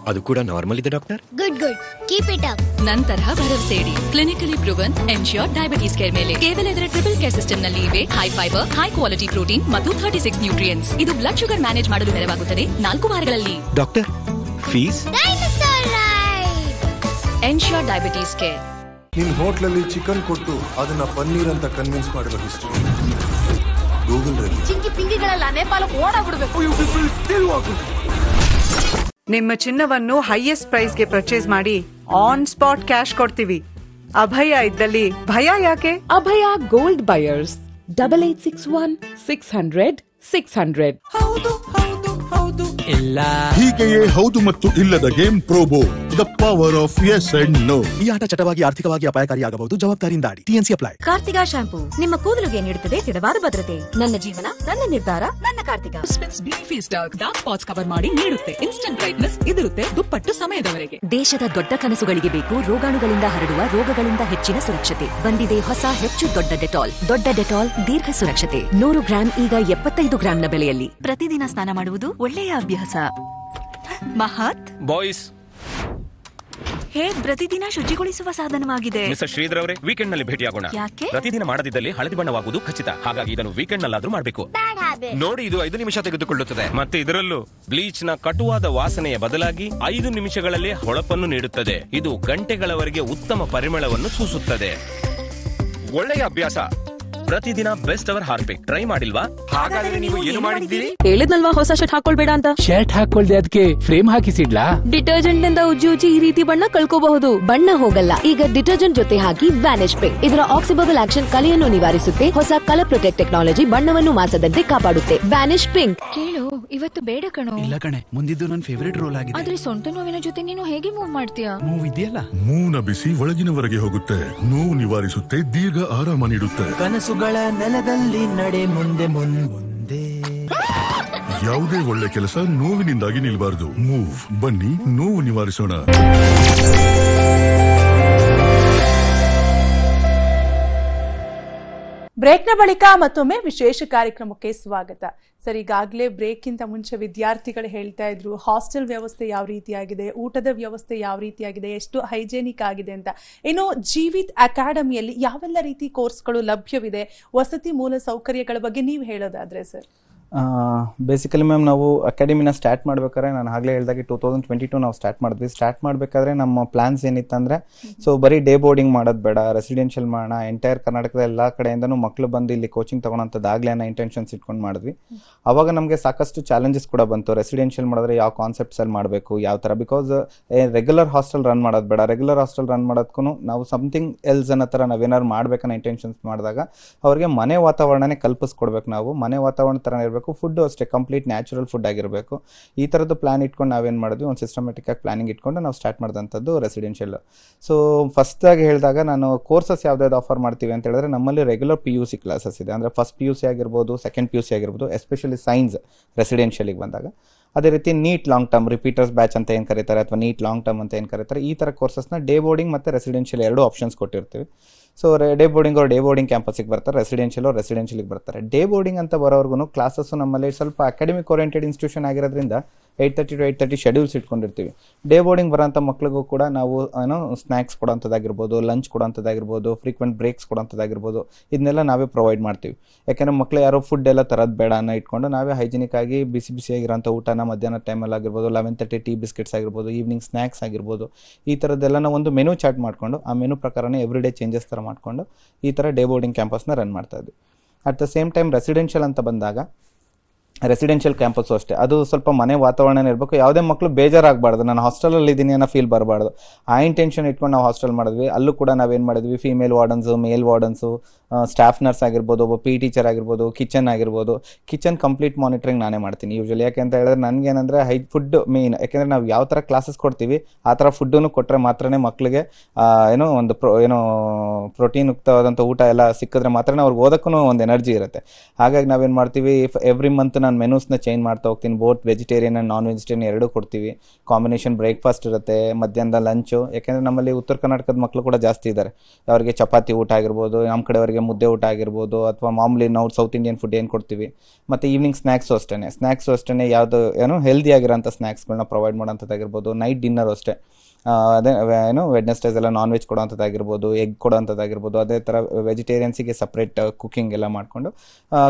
Speaker 1: ಅದು ಕೂಡ ನಾರ್ಮಲ್ ಇದೆ doctor.
Speaker 8: Good good, keep it up.
Speaker 9: ನಂತರ ಭರವಸೆ ಇಡಿ clinically proven Ensure diabetes care ಮೇಲೆ. ಕೇವಲ ಇದರ ಟ್ರಿಪಲ್ ಕೇರ್ ಸಿಸ್ಟಮ್ ನಲ್ಲಿ ಇವೆ high fibre, high quality protein ಮತ್ತು 36 ನ್ಯೂಟ್ರಿಯೆಂಟ್ಸ್. ಇದು ಬ್ಲಡ್ ಶುಗರ್ ಮ್ಯಾನೇಜ್ ಮಾಡಲು ನೆರವಾಗುತ್ತದೆ 4 ವಾರಗಳಲ್ಲಿ.
Speaker 1: Doctor, fees?
Speaker 9: Ensure diabetes care.
Speaker 10: ನಿನ್ ಹೋಟ್ಲಲ್ಲಿ ಚಿಕನ್ ಕೊಟ್ಟು ಅದನ್ನ ಪನ್ನೀರ್ ಅಂತ ಕನ್ವಿನ್ಸ್ ಮಾಡಿರೋ ಹಿಸ್ಟ್ರಿ ಗೂಗಲ್ ರಲ್ಲಿ.
Speaker 9: ಚಿಂಕಿ ಪಿಂಗಿಗಳೆಲ್ಲ ನೇಪಾಳಕ್ಕೆ ಓಡಾಡ್ಬಿಡ್ಬೇಕು.
Speaker 11: ನಿಮ್ಮ ಚಿನ್ನವನ್ನು ಹೈಯೆಸ್ಟ್ ಪ್ರೈಸ್ಗೆ ಪರ್ಚೇಸ್ ಮಾಡಿ ಆನ್ ಸ್ಪಾಟ್ ಕ್ಯಾಶ್ ಕೊಡ್ತೀವಿ. ಅಭಯ ಇದ್ದಲ್ಲಿ ಭಯ ಯಾಕೆ?
Speaker 12: ಅಭಯ ಗೋಲ್ಡ್ ಬಯರ್ಸ್ 8861 600 600.
Speaker 11: ಹೌದು ಹೌದು ಹೌದು
Speaker 13: ಇಲ್ಲ. ಹೀಗೆಯೇ ಹೌದು ಮತ್ತು ಇಲ್ಲದ game Probo, the power of yes and no. ಈ ಆಟ ಚಟವಾಗಿ ಆರ್ಥಿಕವಾಗಿ ಅಪಾಯಕಾರಿಯಾಗಬಹುದು. ಜವಾಬ್ದಾರಿಯಿಂದ ಆಡಿ. TNC apply.
Speaker 9: ಕಾರ್ತಿಕಾ ಶಾಂಪೂ ನಿಮ್ಮ ಕೂದಲಿಗೆ ನೀಡುತ್ತದೆ ದೃಢವಾದ ಭದ್ರತೆ. ನನ್ನ ಜೀವನ ನನ್ನ ನಿರ್ಧಾರ ನನ್ನ ಕಾರ್ತಿಕಾ. ಡಾರ್ಕ್ ಸ್ಪಾಟ್ಸ್ ಕವರ್ ಮಾಡಿ ನೀಡುತ್ತೆ ಇನ್ಸ್ಟಂಟ್ ಬ್ರೈಟ್ನೆಸ್. ಇದಿರುತ್ತೆ ದುಪ್ಪಟ್ಟು ಸಮಯದವರೆಗೆ. ದೇಶದ ದೊಡ್ಡ ಕನಸುಗಳಿಗೆ ಬೇಕು ರೋಗಾಣುಗಳಿಂದ ಹರಡುವ ರೋಗಗಳಿಂದ ಹೆಚ್ಚಿನ ಸುರಕ್ಷತೆ. ಬಂದಿದೆ ಹೊಸ ಹೆಚ್ಚು ದೊಡ್ಡ ಡೆಟಾಲ್. ದೊಡ್ಡ ಡೆಟಾಲ್ ದೀರ್ಘ ಸುರಕ್ಷತೆ. 100 ಗ್ರಾಂ ಈಗ 75 ಗ್ರಾಂನ ಬೆಲೆಯಲ್ಲಿ. ಪ್ರತಿದಿನ ಸ್ನಾನ ಮಾಡುವುದು ಒಳ್ಳೆಯ ಅಭ್ಯಾಸ. ಮಹತ್
Speaker 1: ಬಾಯ್ಸ್
Speaker 9: ಹೇರ್ ಪ್ರತಿದಿನ ಶುಚಿಗೊಳಿಸುವ ಸಾಧನವಾಗಿದೆ.
Speaker 1: ಮಿಸ್ಟರ್ ಶ್ರೀಧರ್ ಅವರೇ, ವೀಕೆಂಡ್ ನಲ್ಲಿ ಭೇಟಿಯಾಗೋಣ.
Speaker 9: ಯಾಕೆ?
Speaker 1: ಪ್ರತಿದಿನ ಮಾಡದಿದ್ದಲ್ಲಿ ಹಳದಿ ಬಣ್ಣವಾಗುವುದು ಖಚಿತ. ಹಾಗಾಗಿ ಇದನ್ನು ವೀಕೆಂಡ್ ನಲ್ಲಾದ್ರೂ ಮಾಡಬೇಕು. ನೋಡಿ, ಇದು 5 ನಿಮಿಷ ತೆಗೆದುಕೊಳ್ಳುತ್ತದೆ. ಮತ್ತೆ ಇದರಲ್ಲೂ ಬ್ಲೀಚ್ ನ ಕಟುವಾದ ವಾಸನೆಯ ಬದಲಾಗಿ 5 ನಿಮಿಷಗಳಲ್ಲಿ ಹೊಳಪನ್ನು ನೀಡುತ್ತದೆ. ಇದು ಗಂಟೆಗಳವರೆಗೆ ಉತ್ತಮ ಪರಿಮಳವನ್ನು ಸೂಸುತ್ತದೆ. ಒಳ್ಳೆಯ ಅಭ್ಯಾಸ. ಪ್ರತಿದಿನ ಬೆಸ್ಟ್ ಅವರ್ ಹಾರ್ಪಿಕ್ ಟ್ರೈ ಮಾಡಿಲ್ವಾ? ಹಾಗಾದ್ರೆ ನೀವು ಏನು ಮಾಡಿದ್ದೀರಿ?
Speaker 9: ಹೇಳಿದ್ನಲ್ವಾ ಹೊಸ ಶರ್ಟ್ ಹಾಕೊಳ್ಬೇಡ ಅಂತ.
Speaker 14: ಶರ್ಟ್ ಹಾಕೊಳ್ದೆ ಅದಕ್ಕೆ ಫ್ರೇಮ್ ಹಾಕಿಸಿಡ್ಲಾ?
Speaker 9: ಡಿಟರ್ಜೆಂಟ್ ನಿಂದ ಉಜ್ಜಿ ಉಜ್ಜಿ ಈ ರೀತಿ ಬಣ್ಣ ಕಳ್ಕೋಬಹುದು. ಬಣ್ಣ ಹೋಗಲ್ಲ, ಈಗ ಡಿಟರ್ಜೆಂಟ್ ಜೊತೆ ಹಾಕಿ ವ್ಯಾನಿಶ್ ಪಿಂಕ್. ಇದರ ಆಕ್ಸಿಬಬಲ್ ಆಕ್ಷನ್ ಕಲೆಯನ್ನು ನಿವಾರಿಸುತ್ತೆ. ಹೊಸ ಕಲರ್ ಪ್ರೊಟೆಕ್ಟ್ ಟೆಕ್ನಾಲಜಿ ಬಣ್ಣವನ್ನು ಮಾಸದಂತೆ ಕಾಪಾಡುತ್ತೆ. Vanish pink. ಕೇಳು, ಇವತ್ತು ಬೇಡ ಕಣೋ.
Speaker 14: ಇಲ್ಲ ಕಣೆ, ಮುಂದಿದ್ದು ನನ್ನ ಫೇವರೇಟ್ ರೋಲ್ ಆಗಿದೆ.
Speaker 9: ಆದ್ರೆ ಸೊಂಟ ನೋವಿನ ಜೊತೆ ನೀನು ಹೇಗೆ ಮೂವ್ ಮಾಡ್ತೀಯಾ?
Speaker 14: ಮೂವ್ ಇದೆಯಲ್ಲ,
Speaker 13: ಮೂವ್ನ ಬಿಸಿ ಒಳಗಿನವರೆಗೆ ಹೋಗುತ್ತೆ. ನೋವು ನಿವಾರಿಸುತ್ತೆ, ದೀರ್ಘ ಆರಾಮ ನೀಡುತ್ತೆ.
Speaker 14: ಕನಸುಗಳ ನೆಲದಲ್ಲಿ ನಡೆ ಮುಂದೆ ಮುಂದೆ.
Speaker 13: ಯಾವುದೇ ಒಳ್ಳೆ ಕೆಲಸ ನೋವಿನಿಂದಾಗಿ ನಿಲ್ಬಾರ್ದು. ಮೂವ್, ಬನ್ನಿ ನೋವು ನಿವಾರಿಸೋಣ.
Speaker 2: ಬ್ರೇಕ್ನ ಬಳಿಕ ಮತ್ತೊಮ್ಮೆ ವಿಶೇಷ ಕಾರ್ಯಕ್ರಮಕ್ಕೆ ಸ್ವಾಗತ. ಸರ್, ಈಗಾಗಲೇ ಬ್ರೇಕ್ಗಿಂತ ಮುಂಚೆ ವಿದ್ಯಾರ್ಥಿಗಳು ಹೇಳ್ತಾ ಇದ್ರು ಹಾಸ್ಟೆಲ್ ವ್ಯವಸ್ಥೆ ಯಾವ ರೀತಿಯಾಗಿದೆ, ಊಟದ ವ್ಯವಸ್ಥೆ ಯಾವ ರೀತಿಯಾಗಿದೆ, ಎಷ್ಟು ಹೈಜೆನಿಕ್ ಆಗಿದೆ ಅಂತ. ಇನ್ನು ಜೀವಿತ್ ಅಕಾಡೆಮಿಯಲ್ಲಿ ಯಾವೆಲ್ಲ ರೀತಿ ಕೋರ್ಸ್ಗಳು ಲಭ್ಯವಿದೆ, ವಸತಿ ಮೂಲ ಸೌಕರ್ಯಗಳ ಬಗ್ಗೆ ನೀವು ಹೇಳೋದಾದ್ರೆ ಸರ್?
Speaker 3: ಬೇಸಿಕಲಿ ಮ್ಯಾಮ್ ನಾವು ಅಕಾಡೆಮಿನ ಸ್ಟಾರ್ಟ್ ಮಾಡ್ಬೇಕಾದ್ರೆ ನಾನು ಆಗಲೇ ಹೇಳಿದಾಗೆ 2022 ನಾವು ಸ್ಟಾರ್ಟ್ ಮಾಡಿದ್ವಿ. ಸ್ಟಾರ್ಟ್ ಮಾಡಬೇಕಾದ್ರೆ ನಮ್ಮ ಪ್ಲಾನ್ಸ್ ಏನಿತ್ತಂದರೆ ಸೊ ಬರೀ ಡೇ ಬೋರ್ಡಿಂಗ್ ಮಾಡೋದು ಬೇಡ, ರೆಸಿಡೆನ್ಷಿಯಲ್ ಮಾಡೋಣ, ಎಂಟೈರ್ ಕರ್ನಾಟಕದ ಎಲ್ಲ ಕಡೆಯಿಂದನೂ ಮಕ್ಕಳು ಬಂದು ಇಲ್ಲಿ ಕೋಚಿಂಗ್ ತೊಗೊಳೋಂಥದ್ದಾಗಲೇ ಅನ್ನೋ ಇಂಟೆನ್ಷನ್ಸ್ ಇಟ್ಕೊಂಡು ಮಾಡಿದ್ವಿ. ಅವಾಗ ನಮಗೆ ಸಾಕಷ್ಟು ಚಾಲೆಂಜಸ್ ಕೂಡ ಬಂತು. ರೆಸಿಡೆನ್ಷಿಯಲ್ ಮಾಡಿದ್ರೆ ಯಾವ ಕಾನ್ಸೆಪ್ಟ್ಸಲ್ಲಿ ಮಾಡಬೇಕು, ಯಾವ ಥರ, ಬಿಕಾಸ್ ರೆಗ್ಯುಲರ್ ಹಾಸ್ಟೆಲ್ ರನ್ ಮಾಡೋದು ಬೇಡ. ರೆಗ್ಯುಲರ್ ಹಾಸ್ಟೆಲ್ ರನ್ ಮಾಡೋದಕ್ಕೂ ನಾವು ಸಮಥಿಂಗ್ ಎಲ್ಸ್ ಅನ್ನೋ ಥರ ನಾವೇನಾದ್ರು ಮಾಡ್ಬೇಕನ್ನೋ ಇಂಟೆನ್ಷನ್ಸ್ ಮಾಡಿದಾಗ ಅವ್ರಿಗೆ ಮನೆ ವಾತಾವರಣನೇ ಕಲ್ಪಿಸ್ಕೊಡ್ಬೇಕು. ನಾವು ಮನೆ ವಾತಾವರಣ ಥರ ಇರಬೇಕು, ಫುಡ್ ಅಷ್ಟೇ ಕಂಪ್ಲೀಟ್ ನ್ಯಾಚುರಲ್ ಫುಡ್ ಆಗಿರಬೇಕು. ಈ ಥರದ್ದು ಪ್ಲಾನ್ ಇಟ್ಕೊಂಡು ನಾವೇನು ಮಾಡಿದ್ವಿ, ಒಂದು ಸಿಸ್ಟಮೆಟಿಕ್ ಆಗಿ ಪ್ಲಾನಿಂಗ್ ಇಟ್ಕೊಂಡು ನಾವು ಸ್ಟಾರ್ಟ್ ಮಾಡಿದಂಥದ್ದು ರೆಸಿಡೆನ್ಷಿಯಲ್. ಸೊ ಫಸ್ಟಾಗಿ ಹೇಳಿದಾಗ ನಾನು ಕೋರ್ಸಸ್ ಯಾವ್ದಾವ್ದು ಆಫರ್ ಮಾಡ್ತೀವಿ ಅಂತ ಹೇಳಿದ್ರೆ ನಮ್ಮಲ್ಲಿ ರೆಗ್ಯುಲರ್ PUC ಕ್ಲಾಸಸ್ ಇದೆ. ಅಂದರೆ ಫಸ್ಟ್ PUC ಆಗಿರ್ಬೋದು, ಸೆಕೆಂಡ್ PUC ಆಗಿರ್ಬೋದು, ಎಸ್ಪೆಷಲಿ ಸೈನ್ಸ್ ರೆಸಿಡೆನ್ಷಿಯಲಿಗೆ ಬಂದಾಗ. ಅದೇ ರೀತಿ NEET long term, repeaters batch ಅಂತ ಏನು ಕರೀತಾರೆ, ಅಥವಾ ನೀಟ್ ಲಾಂಗ್ ಟರ್ಮ್ ಅಂತ ಏನು ಕರೀತಾರೆ, ಈ ಥರ ಕೋರ್ಸಸ್ನ ಡೇ ಬೋರ್ಡಿಂಗ್ ಮತ್ತು ರೆಸಿಡೆನ್ಷಿಯಲ್ ಎರಡು ಆಪ್ಷನ್ಸ್ ಕೊಟ್ಟಿರ್ತೀವಿ. ಸೊ ಡೇ ಬೋರ್ಡಿಂಗ್ ಅವ್ರು ಡೇ ಬೋರ್ಡಿಂಗ್ ಕ್ಯಾಂಪಸ್ಸಿಗೆ ಬರ್ತಾರೆ, ರೆಸಿಡೆನ್ಷಿಯಲಿಗೆ ಬರ್ತಾರೆ. ಡೇ ಬೋರ್ಡಿಂಗ್ ಅಂತ ಬರೋರ್ಗು ಕ್ಲಾಸಸ್ಸು ನಮ್ಮಲ್ಲಿ ಸ್ವಲ್ಪ ಅಕಾಡೆಮಿಕ್ ಓರಿಯೆಂಟೆಡ್ ಇನ್ಸ್ಟಿಟ್ಯೂಷನ್ ಆಗಿರೋದ್ರಿಂದ 8:30 to 8:30 ಶೆಡ್ಯೂಲ್ಸ್ ಇಟ್ಕೊಂಡಿರ್ತೀವಿ. ಡೇ ಬೋರ್ಡಿಂಗ್ ಬರೋಂಥ ಮಕ್ಳಿಗೂ ಕೂಡ ನಾವು ಸ್ನ್ಯಾಕ್ಸ್ ಕೊಡೋಂಥದ್ದಾಗಿರ್ಬೋದು, ಲಂಚ್ ಕೊಡೋಂಥದ್ದಾಗಿರ್ಬೋದು, ಫ್ರೀಕ್ವೆಂಟ್ ಬ್ರೇಕ್ಸ್ ಕೊಡೋಂಥದ್ದಾಗಿರ್ಬೋದು, ಇದನ್ನೆಲ್ಲ ನಾವೇ ಪ್ರೊವೈಡ್ ಮಾಡ್ತೀವಿ. ಯಾಕೆಂದರೆ ಮಕ್ಕಳು ಯಾರೋ ಫುಡ್ ಎಲ್ಲ ತರೋದು ಬೇಡ ಅನ್ನೋ ಇಟ್ಕೊಂಡು ನಾವೇ ಹೈಜಿನಿಕ್ ಆಗಿ ಬಿಸಿಯಾಗಿರೋಂಥ ಊಟನ ಮಧ್ಯಾಹ್ನ ಟೈಮಲ್ಲಿ ಆಗಿರ್ಬೋದು, 11:30 ಟೀ ಬಿಸ್ಕೆಟ್ಸ್ ಆಗಿರ್ಬೋದು, ಈವ್ನಿಂಗ್ ಸ್ನ್ಯಾಕ್ಸ್ ಆಗಿರ್ಬೋದು, ಈ ಥರದ್ದೆಲ್ಲ ಒಂದು ಮೆನು ಚಾರ್ಟ್ ಮಾಡಿಕೊಂಡು ಆ ಮೆನು ಪ್ರಕಾರನೇ ಎವ್ರಿ ಡೇ ಚೇಂಜಸ್ ಥರ ಮಾಡಿಕೊಂಡು ಈ ಥರ ಡೇ ಬೋರ್ಡಿಂಗ್ ಕ್ಯಾಂಪಸ್ನ ರನ್ ಮಾಡ್ತಾ ಇದ್ವಿ. At the same time residential ಅಂತ ಬಂದಾಗ ರೆಸಿಡೆನ್ಷಿಯಲ್ ಕ್ಯಾಂಪಸ್ಸು ಅಷ್ಟೇ, ಅದು ಸ್ವಲ್ಪ ಮನೆ ವಾತಾವರಣ ಇರಬೇಕು. ಯಾವುದೇ ಮಕ್ಕಳು ಬೇಜಾರಾಗಬಾರ್ದು, ನಾನು ಹಾಸ್ಟೆಲಲ್ಲಿ ಇದ್ದೀನಿ ಅನ್ನೋ ಫೀಲ್ ಬರಬಾರ್ದು. ಆ ಇಂಟೆನ್ಷನ್ ಇಟ್ಕೊಂಡು ನಾವು ಹಾಸ್ಟೆಲ್ ಮಾಡಿದ್ವಿ. ಅಲ್ಲೂ ಕೂಡ ನಾವೇನು ಮಾಡಿದ್ವಿ, ಫೀಮೇಲ್ ವಾರ್ಡನ್ಸು, ಮೇಲ್ ವಾರ್ಡನ್ಸು, ಸ್ಟಾಫ್ ನರ್ಸ್ ಆಗಿರ್ಬೋದು, ಒಬ್ಬ PE ಟೀಚರ್ ಆಗಿರ್ಬೋದು, ಕಿಚನ್ ಆಗಿರ್ಬೋದು. ಕಿಚನ್ ಕಂಪ್ಲೀಟ್ ಮಾನಿಟ್ರಿಂಗ್ ನಾನೇ ಮಾಡ್ತೀನಿ ಯೂಶಲಿ. ಯಾಕೆಂತ ಹೇಳಿದ್ರೆ ನನಗೇನಂದರೆ ಫುಡ್ ಮೇಯ್ನ್. ಯಾಕೆಂದರೆ ನಾವು ಯಾವ ಥರ ಕ್ಲಾಸಸ್ ಕೊಡ್ತೀವಿ ಆ ಥರ ಫುಡ್ಡನ್ನು ಕೊಟ್ಟರೆ ಮಾತ್ರನೇ ಮಕ್ಕಳಿಗೆ ಒಂದು ಪ್ರೋಟೀನ್ ಯುಕ್ತವಾದಂಥ ಊಟ ಎಲ್ಲ ಸಿಕ್ಕಿದ್ರೆ ಮಾತ್ರ ಅವ್ರಿಗೆ ಓದೋಕ್ಕೂ ಒಂದು ಎನರ್ಜಿ ಇರುತ್ತೆ. ಹಾಗಾಗಿ ನಾವೇನು ಮಾಡ್ತೀವಿ, ಎವ್ರಿ ಮಂತ್ ನಾನು ಮೆನೂಸ್ನ ಚೇಂಜ್ ಮಾಡ್ತಾ ಹೋಗ್ತೀನಿ. Both vegetarian and non vegetarian ಎರಡೂ ಕೊಡ್ತೀವಿ. ಕಾಂಬಿನೇಷನ್ ಬ್ರೇಕ್ಫಾಸ್ಟ್ ಇರುತ್ತೆ, ಮಧ್ಯಾಹ್ನದ ಲಂಚು. ಯಾಕೆಂದರೆ ನಮ್ಮಲ್ಲಿ ಉತ್ತರ ಕರ್ನಾಟಕದ ಮಕ್ಕಳು ಕೂಡ ಜಾಸ್ತಿ ಇದ್ದಾರೆ. ಅವರಿಗೆ ಚಪಾತಿ ಊಟ ಆಗಿರ್ಬೋದು, ನಮ್ಮ ಕಡೆಯವರಿಗೆ ಮುದ್ದೆ ಊಟ ಆಗಿರ್ಬೋದು, ಅಥವಾ ಮಾಮೂಲಿ ನಾವು ಸೌತ್ ಇಂಡಿಯನ್ ಫುಡ್ ಏನು ಕೊಡ್ತೀವಿ. ಮತ್ತು ಈವ್ನಿಂಗ್ ಸ್ನ್ಯಾಕ್ಸು ಅಷ್ಟೇ ಯಾವುದು ಹೆಲ್ದಿ ಆಗಿರೋಂಥ ಸ್ನ್ಯಾಕ್ಸ್ಗಳನ್ನ ಪ್ರೊವೈಡ್ ಮಾಡೋಂಥದ್ದಾಗಿರ್ಬೋದು. ನೈಟ್ ಡಿನ್ನರು ಅಷ್ಟೇ ಅದೇ ವೆಡ್ನೆಸ್ಡೇಸ್ ಎಲ್ಲ ನಾನ್ ವೆಜ್ ಕೊಡೋಂಥದ್ದಾಗಿರ್ಬೋದು, ಎಗ್ ಕೊಡೋಂಥದ್ದಾಗಿರ್ಬೋದು. ಅದೇ ಥರ ವೆಜಿಟೇರಿಯನ್ಸಿಗೆ ಸಪ್ರೇಟ್ ಕುಕ್ಕಿಂಗ್ ಎಲ್ಲ ಮಾಡಿಕೊಂಡು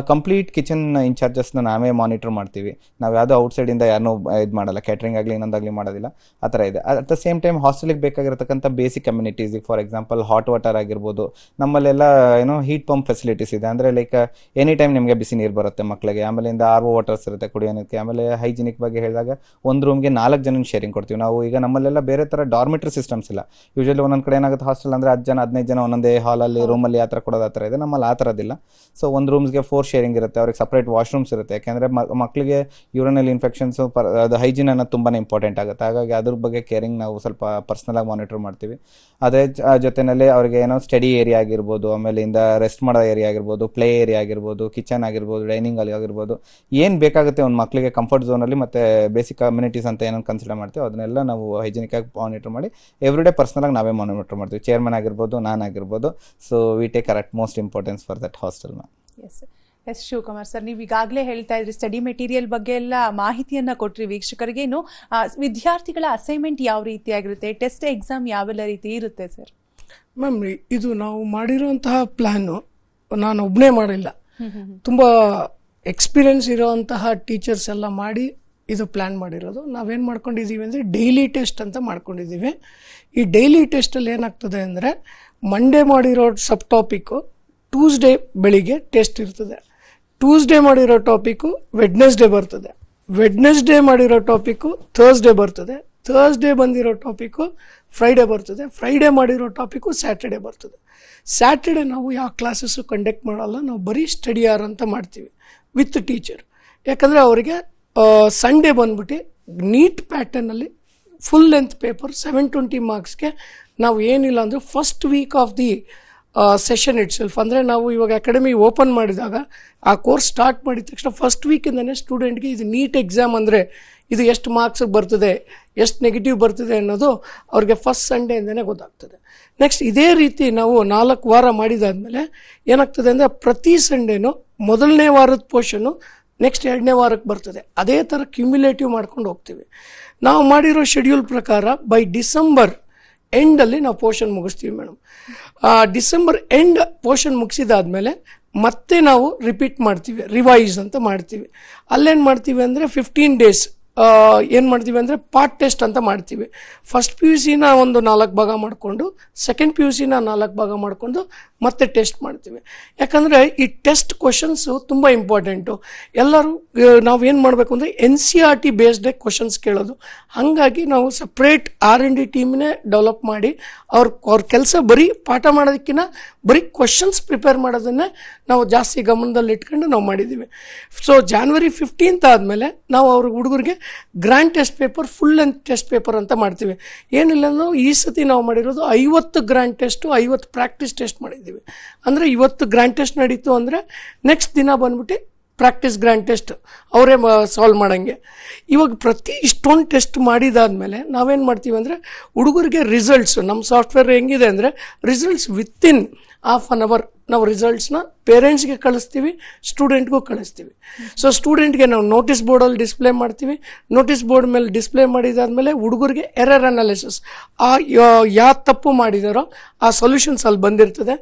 Speaker 3: ಕಂಪ್ಲೀಟ್ ಕಿಚನ್ ಇನ್ಚಾರ್ಜಸ್ನ ನಾವೇ ಮಾನಿಟರ್ ಮಾಡ್ತೀವಿ. ನಾವು ಯಾವುದೋ ಔಟ್ಸೈಡಿಂದ ಯಾರನ್ನೂ ಇದು ಮಾಡಲ್ಲ, ಕ್ಯಾಟ್ರಿಂಗ್ ಆಗಲಿ ಇನ್ನೊಂದಾಗಲಿ ಮಾಡೋದಿಲ್ಲ. ಆ ಥರ ಇದೆ. ಅಟ್ ದ ಸೇಮ್ ಟೈಮ್ ಹಾಸ್ಟೆಲಿಗೆ ಬೇಕಾಗಿರತಕ್ಕಂಥ basic communities, for example hot water ಆಗಿರ್ಬೋದು. ನಮ್ಮಲ್ಲೆಲ್ಲ ಹೀಟ್ ಪಂಪ್ ಫೆಸಿಲಿಟೀಸ್ ಇದೆ. ಅಂದರೆ ಲೈಕ್ ಎನಿ ಟೈಮ್ ನಿಮಗೆ ಬಿಸಿ ನೀರು ಬರುತ್ತೆ ಮಕ್ಕಳಿಗೆ. ಆಮೇಲಿಂದ RO ವಾಟರ್ಸ್ ಇರುತ್ತೆ ಕುಡಿಯೋದಕ್ಕೆ. ಆಮೇಲೆ ಹೈಜಿನಿಕ್ ಬಗ್ಗೆ ಹೇಳಿದಾಗ ಒಂದು ರೂಮ್ಗೆ 4 ಜನ ಶೇರಿಂಗ್ ಕೊಡ್ತೀವಿ ನಾವು. ಈಗ ನಮ್ಮಲ್ಲೆಲ್ಲ ಬೇರೆ ಥರ ಡಾರ್ಮಿಟರಿ ಸಿಸ್ಟಮ್ಸ್ ಇಲ್ಲ. ಯೂಶಲಿ ಒಂದೊಂದು ಕಡೆ ಏನಾಗುತ್ತೆ, ಹಾಸ್ಟೆಲ್ ಅಂದರೆ 10 ಜನ 15 ಜನ ಒಂದೊಂದೇ ಹಾಲಲ್ಲಿ ರೂಮಲ್ಲಿ ಆ ಥರ ಕೊಡೋದು ಆ ಥರ ಇದೆ. ನಮ್ಮಲ್ಲಿ ಆ ಥರದಿಲ್ಲ. ಸೊ ಒಂದು ರೂಮ್ಸ್ಗೆ 4 ಶೇರಿಂಗ್ ಇರುತ್ತೆ. ಅವ್ರಿಗೆ ಸಪ್ರೇಟ್ ವಾಶ್ರೂಮ್ಸ್ ಇರುತ್ತೆ. ಯಾಕೆಂದರೆ ಮಕ್ಕಳಿಗೆ ಯೂರಿನಲ್ ಇನ್ಫೆಕ್ಷನ್ಸು ಅದು ಹೈಜಿನ್ ಅನ್ನೋದು ತುಂಬಾ ಇಂಪಾರ್ಟೆಂಟ್ ಆಗುತ್ತೆ. ಹಾಗಾಗಿ ಅದ್ರ ಬಗ್ಗೆ ಕೇರಿಂಗ್ ನಾವು ಸ್ವಲ್ಪ ಪರ್ಸ್ನಲಾಗಿ ಮಾನಿಟರ್ ಮಾಡ್ತೀವಿ. ಅದೇ ಜೊತೆಯಲ್ಲಿ ಅವ್ರಿಗೆ ಏನೋ ಸ್ಟಡಿ ಏರಿಯಾ ಆಗಿರ್ಬೋದು, ಆಮೇಲಿಂದ ರೆಸ್ಟ್ ಮಾಡೋ ಏರಿಯಾ ಆಗಿರ್ಬೋದು, ಪ್ಲೇ ಏರಿಯಾ ಆಗಿರ್ಬೋದು, ಕಿಚನ್ ಆಗಿರ್ಬೋದು, ಡೈನಿಂಗ್ ಅಲ್ಲಿ ಆಗಿರ್ಬೋದು, ಏನು ಬೇಕಾಗುತ್ತೆ ಒಂದು ಮಕ್ಕಳಿಗೆ ಕಂಫರ್ಟ್ ಝೋನಲ್ಲಿ. ಮತ್ತು ಬೇಸಿಕ್ ಕಮ್ಯುನಿಟೀಸ್ ಅಂತ ಏನೋ ಕನ್ಸಿಡರ್ ಮಾಡ್ತೀವಿ ಅದನ್ನೆಲ್ಲ ನಾವು ಹೈಜಿನಿಕ್ ಆಗಿ ಮಾನಿಟರ್ ಮಾಡಿ ಎವ್ರಿ ಡೇ ಪರ್ಸನಲಾಗಿ ನಾವೇ ಮಾನಿಟರ್ ಮಾಡ್ತೀವಿ. ಚೇರ್ಮನ್ ಆಗಿರ್ಬೋದು, ನಾನಾಗಿರ್ಬೋದು. So we take utmost importance for that hostel.
Speaker 2: S Shivakumar sir, ನೀವು ಈಗಾಗಲೇ ಹೇಳ್ತಾ ಇದ್ರಿ ಸ್ಟಡಿ ಮೆಟೀರಿಯಲ್ ಬಗ್ಗೆ ಎಲ್ಲ ಮಾಹಿತಿಯನ್ನ ಕೊಟ್ರಿ ವೀಕ್ಷಕರಿಗೇನು. ವಿದ್ಯಾರ್ಥಿಗಳ ಅಸೈನ್ಮೆಂಟ್ ಯಾವ ರೀತಿಯಾಗಿರುತ್ತೆ, ಟೆಸ್ಟ್ ಎಕ್ಸಾಮ್ ಯಾವೆಲ್ಲ ರೀತಿ ಇರುತ್ತೆ ಸರ್?
Speaker 4: ಮ್ಯಾಮ್, ಇದು ನಾವು ಮಾಡಿರುವಂತಹ ಪ್ಲಾನು ನಾನು ಒಬ್ಬನೇ ಮಾಡಿಲ್ಲ. ತುಂಬ ಎಕ್ಸ್ಪೀರಿಯನ್ಸ್ ಇರೋವಂತಹ ಟೀಚರ್ಸ್ ಎಲ್ಲ ಮಾಡಿ ಇದು ಪ್ಲ್ಯಾನ್ ಮಾಡಿರೋದು. ನಾವೇನು ಮಾಡ್ಕೊಂಡಿದ್ದೀವಿ ಅಂದರೆ ಡೈಲಿ ಟೆಸ್ಟ್ ಅಂತ ಮಾಡ್ಕೊಂಡಿದ್ದೀವಿ. ಈ ಡೈಲಿ ಟೆಸ್ಟಲ್ಲಿ ಏನಾಗ್ತದೆ ಅಂದರೆ ಮಂಡೇ ಮಾಡಿರೋ ಸಬ್ ಟಾಪಿಕ್ಕು ಟ್ಯೂಸ್ಡೇ ಬೆಳಿಗ್ಗೆ ಟೆಸ್ಟ್ ಇರ್ತದೆ. ಟ್ಯೂಸ್ಡೇ ಮಾಡಿರೋ ಟಾಪಿಕ್ಕು ವೆಡ್ನೆಸ್ಡೇ ಬರ್ತದೆ. ವೆಡ್ನೆಸ್ಡೇ ಮಾಡಿರೋ ಟಾಪಿಕ್ಕು ಥರ್ಸ್ಡೇ ಬರ್ತದೆ. ಥರ್ಸ್ಡೇ ಬಂದಿರೋ ಟಾಪಿಕ್ಕು ಫ್ರೈಡೇ ಬರ್ತದೆ. ಫ್ರೈಡೇ ಮಾಡಿರೋ ಟಾಪಿಕ್ಕು ಸ್ಯಾಟರ್ಡೇ ಬರ್ತದೆ. ಸ್ಯಾಟರ್ಡೇ ನಾವು ಯಾವ ಕ್ಲಾಸಸ್ಸು ಕಂಡಕ್ಟ್ ಮಾಡಲ್ಲ, ನಾವು ಬರೀ ಸ್ಟಡಿ ಆರ್ ಅಂತ ಮಾಡ್ತೀವಿ ವಿತ್ ಟೀಚರ್. ಯಾಕಂದರೆ ಅವರಿಗೆ ಸಂಡೇ ಬಂದ್ಬಿಟ್ಟು ನೀಟ್ ಪ್ಯಾಟರ್ನಲ್ಲಿ ಫುಲ್ ಲೆಂತ್ ಪೇಪರ್ 720 ಮಾರ್ಕ್ಸ್ಗೆ ನಾವು ಏನಿಲ್ಲ ಅಂದರೆ first week of the session it self, ಅಂದರೆ ನಾವು ಇವಾಗ ಅಕಾಡೆಮಿ ಓಪನ್ ಮಾಡಿದಾಗ ಆ ಕೋರ್ಸ್ ಸ್ಟಾರ್ಟ್ ಮಾಡಿದ ತಕ್ಷಣ ಫಸ್ಟ್ ವೀಕಿಂದನೇ ಸ್ಟೂಡೆಂಟ್ಗೆ ಇದು ನೀಟ್ ಎಕ್ಸಾಮ್ ಅಂದರೆ ಇದು ಎಷ್ಟು ಮಾರ್ಕ್ಸಿಗೆ ಬರ್ತದೆ, ಎಷ್ಟು ನೆಗೆಟಿವ್ ಬರ್ತದೆ ಅನ್ನೋದು ಅವ್ರಿಗೆ ಫಸ್ಟ್ ಸಂಡೇಯಿಂದನೇ ಗೊತ್ತಾಗ್ತದೆ. ನೆಕ್ಸ್ಟ್ ಇದೇ ರೀತಿ ನಾವು 4 ವಾರ ಮಾಡಿದಾದ್ಮೇಲೆ ಏನಾಗ್ತದೆ ಅಂದರೆ ಪ್ರತಿ ಸಂಡೇನು ಮೊದಲನೇ ವಾರದ ಪೋರ್ಷನ್ನು ನೆಕ್ಸ್ಟ್ 2ನೇ ವಾರಕ್ಕೆ ಬರ್ತದೆ. ಅದೇ ಥರ ಕ್ಯುಮ್ಯುಲೇಟಿವ್ ಮಾಡ್ಕೊಂಡು ಹೋಗ್ತೀವಿ. ನಾವು ಮಾಡಿರೋ ಶೆಡ್ಯೂಲ್ ಪ್ರಕಾರ ಬೈ ಡಿಸೆಂಬರ್ ಎಂಡಲ್ಲಿ ನಾವು ಪೋರ್ಷನ್ ಮುಗಿಸ್ತೀವಿ ಮೇಡಮ್. ಡಿಸೆಂಬರ್ ಎಂಡ್ ಪೋರ್ಷನ್ ಮುಗಿಸಿದಾದ್ಮೇಲೆ ಮತ್ತೆ ನಾವು ರಿಪೀಟ್ ಮಾಡ್ತೀವಿ, ರಿವೈಸ್ ಅಂತ ಮಾಡ್ತೀವಿ. ಅಲ್ಲೇನು ಮಾಡ್ತೀವಿ ಅಂದರೆ 15 days ಏನು ಮಾಡ್ತೀವಿ ಅಂದರೆ ಪಾರ್ಟ್ ಟೆಸ್ಟ್ ಅಂತ ಮಾಡ್ತೀವಿ. ಫಸ್ಟ್ ಪಿ ಯು ಸಿನ ಒಂದು 4 ಭಾಗ ಮಾಡಿಕೊಂಡು, ಸೆಕೆಂಡ್ ಪಿ ಯು ಸಿನ 4 ಭಾಗ ಮಾಡಿಕೊಂಡು ಮತ್ತೆ ಟೆಸ್ಟ್ ಮಾಡ್ತೀವಿ. ಯಾಕಂದರೆ ಈ ಟೆಸ್ಟ್ ಕ್ವಶನ್ಸು ತುಂಬ ಇಂಪಾರ್ಟೆಂಟು. ಎಲ್ಲರೂ ನಾವೇನು ಮಾಡಬೇಕು ಅಂದರೆ NCERT ಬೇಸ್ಡ್ ಕ್ವಶನ್ಸ್ ಕೇಳೋದು. ಹಾಗಾಗಿ ನಾವು ಸಪ್ರೇಟ್ R&D ಟೀಮ್ನೇ ಡೆವಲಪ್ ಮಾಡಿ ಅವ್ರ ಕೆಲಸ ಬರೀ ಪಾಠ ಮಾಡೋದಕ್ಕಿಂತ ಬರೀ ಕ್ವಶನ್ಸ್ ಪ್ರಿಪೇರ್ ಮಾಡೋದನ್ನೇ ನಾವು ಜಾಸ್ತಿ ಗಮನದಲ್ಲಿ ಇಟ್ಕೊಂಡು ನಾವು ಮಾಡಿದ್ದೀವಿ. ಸೊ January 15th ಆದಮೇಲೆ ನಾವು ಅವ್ರ ಹುಡುಗರಿಗೆ grand test paper, full length test paper ಅಂತ ಮಾಡ್ತೀವಿ. ಏನಿಲ್ಲ ನಾವು ಈ ಸತಿ ನಾವು ಮಾಡಿರೋದು 50 ಗ್ರ್ಯಾಂಡ್ ಟೆಸ್ಟು, 50 ಪ್ರಾಕ್ಟೀಸ್ ಟೆಸ್ಟ್ ಮಾಡಿದ್ದೀವಿ. ಅಂದರೆ ಇವತ್ತು ಗ್ರ್ಯಾಂಡ್ ಟೆಸ್ಟ್ ನಡೀತು ಅಂದರೆ ನೆಕ್ಸ್ಟ್ ದಿನ ಬಂದ್ಬಿಟ್ಟು ಪ್ರಾಕ್ಟೀಸ್ ಗ್ರ್ಯಾಂಡ್ ಟೆಸ್ಟ್ ಅವರೇ ಸಾಲ್ವ್ ಮಾಡೋಂಗೆ. ಇವಾಗ ಪ್ರತಿ ಇಷ್ಟೊಂದು ಟೆಸ್ಟ್ ಮಾಡಿದಾದ್ಮೇಲೆ ನಾವೇನು ಮಾಡ್ತೀವಿ ಅಂದರೆ ಹುಡುಗರಿಗೆ ರಿಸಲ್ಟ್ಸ್, ನಮ್ಮ ಸಾಫ್ಟ್ವೇರ್ ಹೆಂಗಿದೆ ಅಂದರೆ results within half an hour ನಾವು ರಿಸಲ್ಟ್ಸ್ನ ಪೇರೆಂಟ್ಸ್ಗೆ ಕಳಿಸ್ತೀವಿ, ಸ್ಟೂಡೆಂಟ್ಗೂ ಕಳಿಸ್ತೀವಿ. ಸೊ ಸ್ಟೂಡೆಂಟ್ಗೆ ನಾವು ನೋಟಿಸ್ ಬೋರ್ಡಲ್ಲಿ ಡಿಸ್ಪ್ಲೇ ಮಾಡ್ತೀವಿ. ನೋಟಿಸ್ ಬೋರ್ಡ್ ಮೇಲೆ ಡಿಸ್ಪ್ಲೇ ಮಾಡಿದಾದ್ಮೇಲೆ ಹುಡುಗರಿಗೆ ಎರರ್ ಅನಾಲಿಸಿಸ್, ಯಾವ ತಪ್ಪು ಮಾಡಿದಾರೋ ಆ ಸೊಲ್ಯೂಷನ್ಸ್ ಅಲ್ಲಿ ಬಂದಿರ್ತದೆ.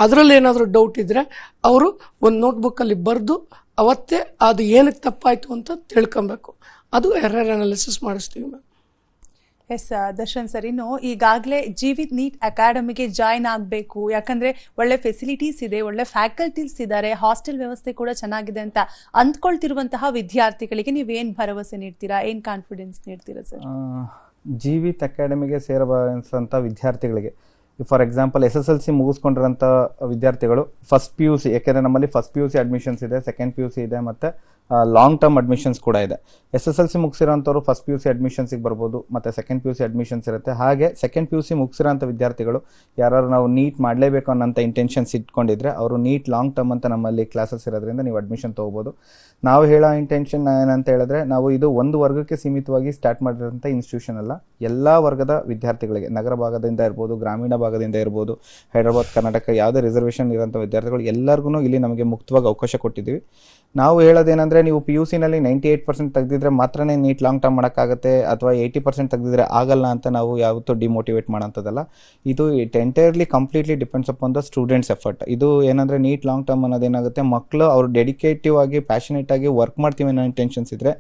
Speaker 4: ಅದರಲ್ಲಿ ಏನಾದರೂ ಡೌಟ್ ಇದ್ದರೆ ಅವರು ಒಂದು ನೋಟ್ಬುಕ್ಕಲ್ಲಿ ಬರೆದು ಅವತ್ತೇ ಅದು ಏನಕ್ಕೆ ತಪ್ಪಾಯಿತು ಅಂತ ತಿಳ್ಕೊಬೇಕು. ಅದು ಎರರ್ ಅನಾಲಿಸಿಸ್ ಮಾಡಿಸ್ತೀವಿ ಮ್ಯಾಮ್.
Speaker 2: ಎಸ್ ದರ್ಶನ್ ಸರ್, ಇನ್ನು ಈಗಾಗಲೇ ಜೀವಿತ್ ನೀಟ್ ಅಕಾಡೆಮಿಗೆ ಜಾಯ್ನ್ ಆಗಬೇಕು, ಯಾಕಂದ್ರೆ ಒಳ್ಳೆ ಫೆಸಿಲಿಟೀಸ್ ಇದೆ, ಒಳ್ಳೆ ಫ್ಯಾಕಲ್ಟೀಸ್ ಇದ್ದಾರೆ, ಹಾಸ್ಟೆಲ್ ವ್ಯವಸ್ಥೆ ಕೂಡ ಚೆನ್ನಾಗಿದೆ ಅಂತ ಅಂದ್ಕೊಳ್ತಿರುವಂತಹ ವಿದ್ಯಾರ್ಥಿಗಳಿಗೆ ನೀವೇನು ಭರವಸೆ ನೀಡ್ತೀರಾ, ಏನು ಕಾನ್ಫಿಡೆನ್ಸ್ ನೀಡ್ತೀರಾ ಸರ್?
Speaker 3: ಜೀವಿತ್ ಅಕಾಡೆಮಿಗೆ ಸೇರಬಯಸಂತ ವಿದ್ಯಾರ್ಥಿಗಳಿಗೆ, ಫಾರ್ ಎಕ್ಸಾಂಪಲ್ SSLC ಮುಗಿಸ್ಕೊಂಡಿರೋಂಥ ವಿದ್ಯಾರ್ಥಿಗಳು ಫಸ್ಟ್ PUC, ಯಾಕೆಂದರೆ ನಮ್ಮಲ್ಲಿ ಫಸ್ಟ್ PUC ಅಡ್ಮಿಷನ್ಸ್ ಇದೆ, ಸೆಕೆಂಡ್ PUC ಇದೆ, ಮತ್ತು ಲಾಂಗ್ ಟರ್ಮ್ ಅಡ್ಮಿಷನ್ಸ್ ಕೂಡ ಇದೆ. SSLC ಮುಗಿಸಿರೋಂಥವ್ರು ಫಸ್ಟ್ PUC ಅಡ್ಮಿಷನ್ಸಿಗೆ ಬರ್ಬೋದು, ಮತ್ತು ಸೆಕೆಂಡ್ PUC ಅಡ್ಮಿಷನ್ಸ್ ಇರುತ್ತೆ. ಹಾಗೆ ಸೆಕೆಂಡ್ PUC ಮುಗಿಸಿರೋಂಥ ವಿದ್ಯಾರ್ಥಿಗಳು ಯಾರು ನಾವು ನೀಟ್ ಮಾಡಲೇಬೇಕು ಅನ್ನೋಂಥ ಇಂಟೆನ್ಷನ್ಸ್ ಇಟ್ಕೊಂಡಿದ್ರೆ ಅವರು ನೀಟ್ ಲಾಂಗ್ ಟರ್ಮ್ ಅಂತ ನಮ್ಮಲ್ಲಿ ಕ್ಲಾಸಸ್ ಇರೋದ್ರಿಂದ ನೀವು ಅಡ್ಮಿಷನ್ ತೊಗೋಬೋದು. ನಾವು ಹೇಳೋ ಇಂಟೆನ್ಷನ್ ಏನಂತ ಹೇಳಿದ್ರೆ, ನಾವು ಇದು ಒಂದು ವರ್ಗಕ್ಕೆ ಸೀಮಿತವಾಗಿ ಸ್ಟಾರ್ಟ್ ಮಾಡಿರೋಂಥ ಇನ್ಸ್ಟಿಟ್ಯೂಷನ್ ಅಲ್ಲ, ಎಲ್ಲ ವರ್ಗದ ವಿದ್ಯಾರ್ಥಿಗಳಿಗೆ, ನಗರ ಭಾಗದಿಂದ ಇರ್ಬೋದು, ಗ್ರಾಮೀಣ ಭಾಗದಿಂದ ಇರ್ಬೋದು, ಹೈದರಾಬಾದ್, ಕರ್ನಾಟಕ, ಯಾವುದೇ ರಿಸರ್ವೇಷನ್ ಇರೋಂಥ ವಿದ್ಯಾರ್ಥಿಗಳು ಎಲ್ಲರಿಗೂ ಇಲ್ಲಿ ನಮಗೆ ಮುಕ್ತವಾಗಿ ಅವಕಾಶ ಕೊಟ್ಟಿದ್ದೀವಿ. ನಾವು ಹೇಳೋದೇನೆಂದರೆ, ನೀವು PUCನಲ್ಲಿ 98% ತೆಗೆದಿದ್ರೆ ಮಾತ್ರನೇ ನೀಟ್ ಲಾಂಗ್ ಟರ್ಮ್ ಮಾಡೋಕ್ಕಾಗುತ್ತೆ, ಅಥವಾ 80% ತೆಗೆದಿದ್ರೆ ಆಗಲ್ಲ ಅಂತ ನಾವು ಯಾವತ್ತೂ ಡಿಮೋಟಿವೇಟ್ ಮಾಡೋಂಥದ್ದಲ್ಲ. ಇದು it entirely completely depends upon the students effort. ಇದು ಏನಂದರೆ ನೀಟ್ ಲಾಂಗ್ ಟರ್ಮ್ ಅನ್ನೋದೇನಾಗುತ್ತೆ, ಮಕ್ಕಳು ಅವರು ಡೆಡಿಕೇಟಿವ್ ಆಗಿ ಪ್ಯಾಷನೇಟ್ ಆಗಿ ವರ್ಕ್ ಮಾಡ್ತೀವಿ ಅನ್ನೋ ಇಂಟೆನ್ಷನ್ಸ್ ಇದ್ದರೆ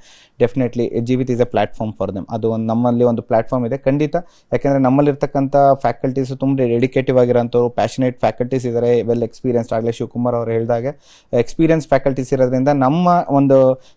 Speaker 3: definitely Jeevith is A platform for them. ಅದು ಒಂದು ನಮ್ಮಲ್ಲಿ ಒಂದು ಪ್ಲಾಟ್ಫಾರ್ಮ್ ಇದೆ ಖಂಡಿತ. ಯಾಕೆಂದರೆ ನಮ್ಮಲ್ಲಿರ್ತಕ್ಕಂಥ ಫ್ಯಾಕಲ್ಟೀಸು ತುಂಬ ಡೆಡಿಕೇಟಿವ್ ಆಗಿರೋಂಥವ್ರು, ಪ್ಯಾಷನೇಟ್ ಫ್ಯಾಕಲ್ಟೀಸ್ ಇದ್ದಾರೆ, ವೆಲ್ ಎಕ್ಸ್ಪೀರಿಯನ್ಸ್ಡ್. ಆಗಲೇ ಶಿವಕುಮಾರ್ ಅವರು ಹೇಳಿದಾಗೆ ಎಕ್ಸ್ಪೀರಿಯನ್ಸ್ ಫ್ಯಾಕಲ್ಟೀಸ್ ಇರೋದ್ರಿಂದ ನಮ್ಮ ಒಂದು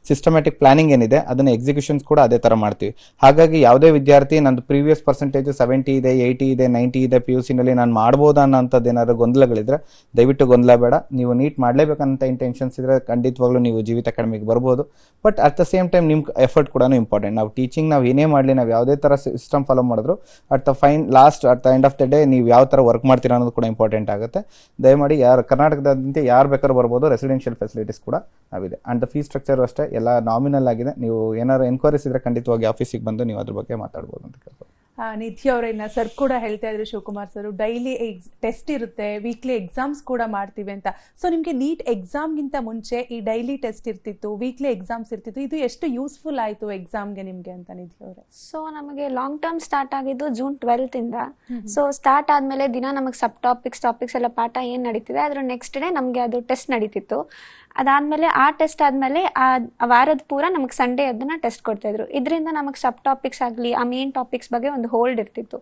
Speaker 3: ಸಿಸ್ಟಮ್ಯಾಟಿಕ್ ಪ್ಲಾನಿಂಗ್ ಏನಿದೆ ಅದನ್ನು ಎಕ್ಸಿಕ್ಯೂಷನ್ಸ್ ಕೂಡ ಅದೇ ಥರ ಮಾಡ್ತೀವಿ. ಹಾಗಾಗಿ ಯಾವುದೇ ವಿದ್ಯಾರ್ಥಿ ನಂದು ಪ್ರೀವಿಯಸ್ ಪರ್ಸೆಂಟೇಜ್ 70 ಇದೆ, 80 ಇದೆ, 90 ಇದೆ PUCನಲ್ಲಿ ನಾನು ಮಾಡ್ಬೋದಾ ಅನ್ನೋಂಥದ್ದು ಏನಾದ್ರು ಗೊಂದಲಗಳಿದ್ರೆ ದಯವಿಟ್ಟು ಗೊಂದಲ ಬೇಡ. ನೀವು ನೀಟ್ ಮಾಡಲೇಬೇಕಂತ ಇಂಟೆನ್ಷನ್ಸ್ ಇದ್ರೆ ಖಂಡಿತವಾಗ್ಲೂ ನೀವು ಜೀವಿತ್ ಅಕಾಡೆಮಿಗೆ ಬರ್ಬೋದು. But at the same time ನಿಮ್ಮ ಎಫರ್ಟ್ ಕೂಡ ಇಂಪಾರ್ಟೆಂಟ್. ನಾವು ಟೀಚಿಂಗ್ ನಾವು ಏನೇ ಮಾಡಲಿ, ನಾವು ಯಾವುದೇ ಥರ ಸಿಸ್ಟಮ್ ಫಾಲೋ ಮಾಡಿದ್ರು at the end of the day ನೀವು ಯಾವ ಥರ ವರ್ಕ್ ಮಾಡ್ತೀರಾ ಅನ್ನೋದು ಕೂಡ ಇಂಪಾರ್ಟೆಂಟ್ ಆಗುತ್ತೆ. ದಯಮಾಡಿ ಯಾರು ಕರ್ನಾಟಕದಾದ್ಯಂತ ಯಾರು ಬೇಕಾದ್ರೂ ಬರ್ಬೋದು. ರೆಸಿಡೆನ್ಷಿಯಲ್ ಫೆಸಿಲಿಟೀಸ್ ಕೂಡ ನಾವಿದೆ. ಆ್ಯಂಡ್ ದ ಫೀಸ್ ಸ್ಟ್ರಕ್ಚರು ಅಷ್ಟೇ ಎಲ್ಲ ನಾಮಿನಲ್ ಆಗಿದೆ. ನೀವು ಏನಾದ್ರು ಎನ್ಕ್ವೈರೀಸ್ ಇದ್ರೆ ಖಂಡಿತವಾಗಿ ಆಫೀಸಿಗೆ ಬಂದು ನೀವು ಅದ್ರ ಬಗ್ಗೆ ಮಾತಾಡ್ಬೋದು ಅಂತ ಕೇಳ್ಬೋದು.
Speaker 2: ನಿಧಿ ಅವರನ್ನ ಸರ್ ಕೂಡ ಹೇಳ್ತಾ ಇದ್ರು, ಶಿವಕುಮಾರ್ ಸರ್, ಡೈಲಿ ಟೆಸ್ಟ್ ಇರುತ್ತೆ, ವೀಕ್ಲಿ ಎಕ್ಸಾಮ್ಸ್ ಕೂಡ ಮಾಡ್ತೀವಿ ಅಂತ. ಸೊ ನಿಮಗೆ ನೀಟ್ ಎಕ್ಸಾಮ್ಗಿಂತ ಮುಂಚೆ ಈ ಡೈಲಿ ಟೆಸ್ಟ್ ಇರ್ತಿತ್ತು, ವೀಕ್ಲಿ ಎಕ್ಸಾಮ್ಸ್ ಇರ್ತಿತ್ತು, ಇದು ಎಷ್ಟು ಯೂಸ್ಫುಲ್ ಆಯಿತು ಎಕ್ಸಾಮ್ಗೆ ನಿಮಗೆ ಅಂತ ನಿಧಿ ಅವರೇ?
Speaker 7: ಸೊ ನಮಗೆ ಲಾಂಗ್ ಟರ್ಮ್ ಸ್ಟಾರ್ಟ್ ಆಗಿದ್ದು June 12th ಇಂದ. ಸೊ ಸ್ಟಾರ್ಟ್ ಆದಮೇಲೆ ದಿನ ನಮಗೆ ಸಬ್ ಟಾಪಿಕ್ಸ್ ಎಲ್ಲ ಪಾಠ ಏನು ನಡೀತಿದೆ ಅದ್ರ ನೆಕ್ಸ್ಟ್ ಡೇ ನಮಗೆ ಅದು ಟೆಸ್ಟ್ ನಡೀತಿತ್ತು. ಅದಾದಮೇಲೆ ಆ ಟೆಸ್ಟ್ ಆದಮೇಲೆ ಆ ವಾರದ ಪೂರ ನಮಗೆ ಸಂಡೇ ಅದನ್ನು ಟೆಸ್ಟ್ ಕೊಡ್ತಾಯಿದ್ರು. ಇದರಿಂದ ನಮಗೆ ಸಬ್ ಟಾಪಿಕ್ಸ್ ಆಗಲಿ ಆ ಮೇನ್ ಟಾಪಿಕ್ಸ್ ಬಗ್ಗೆ ಒಂದು ಹೋಲ್ಡ್ ಇರ್ತಿತ್ತು.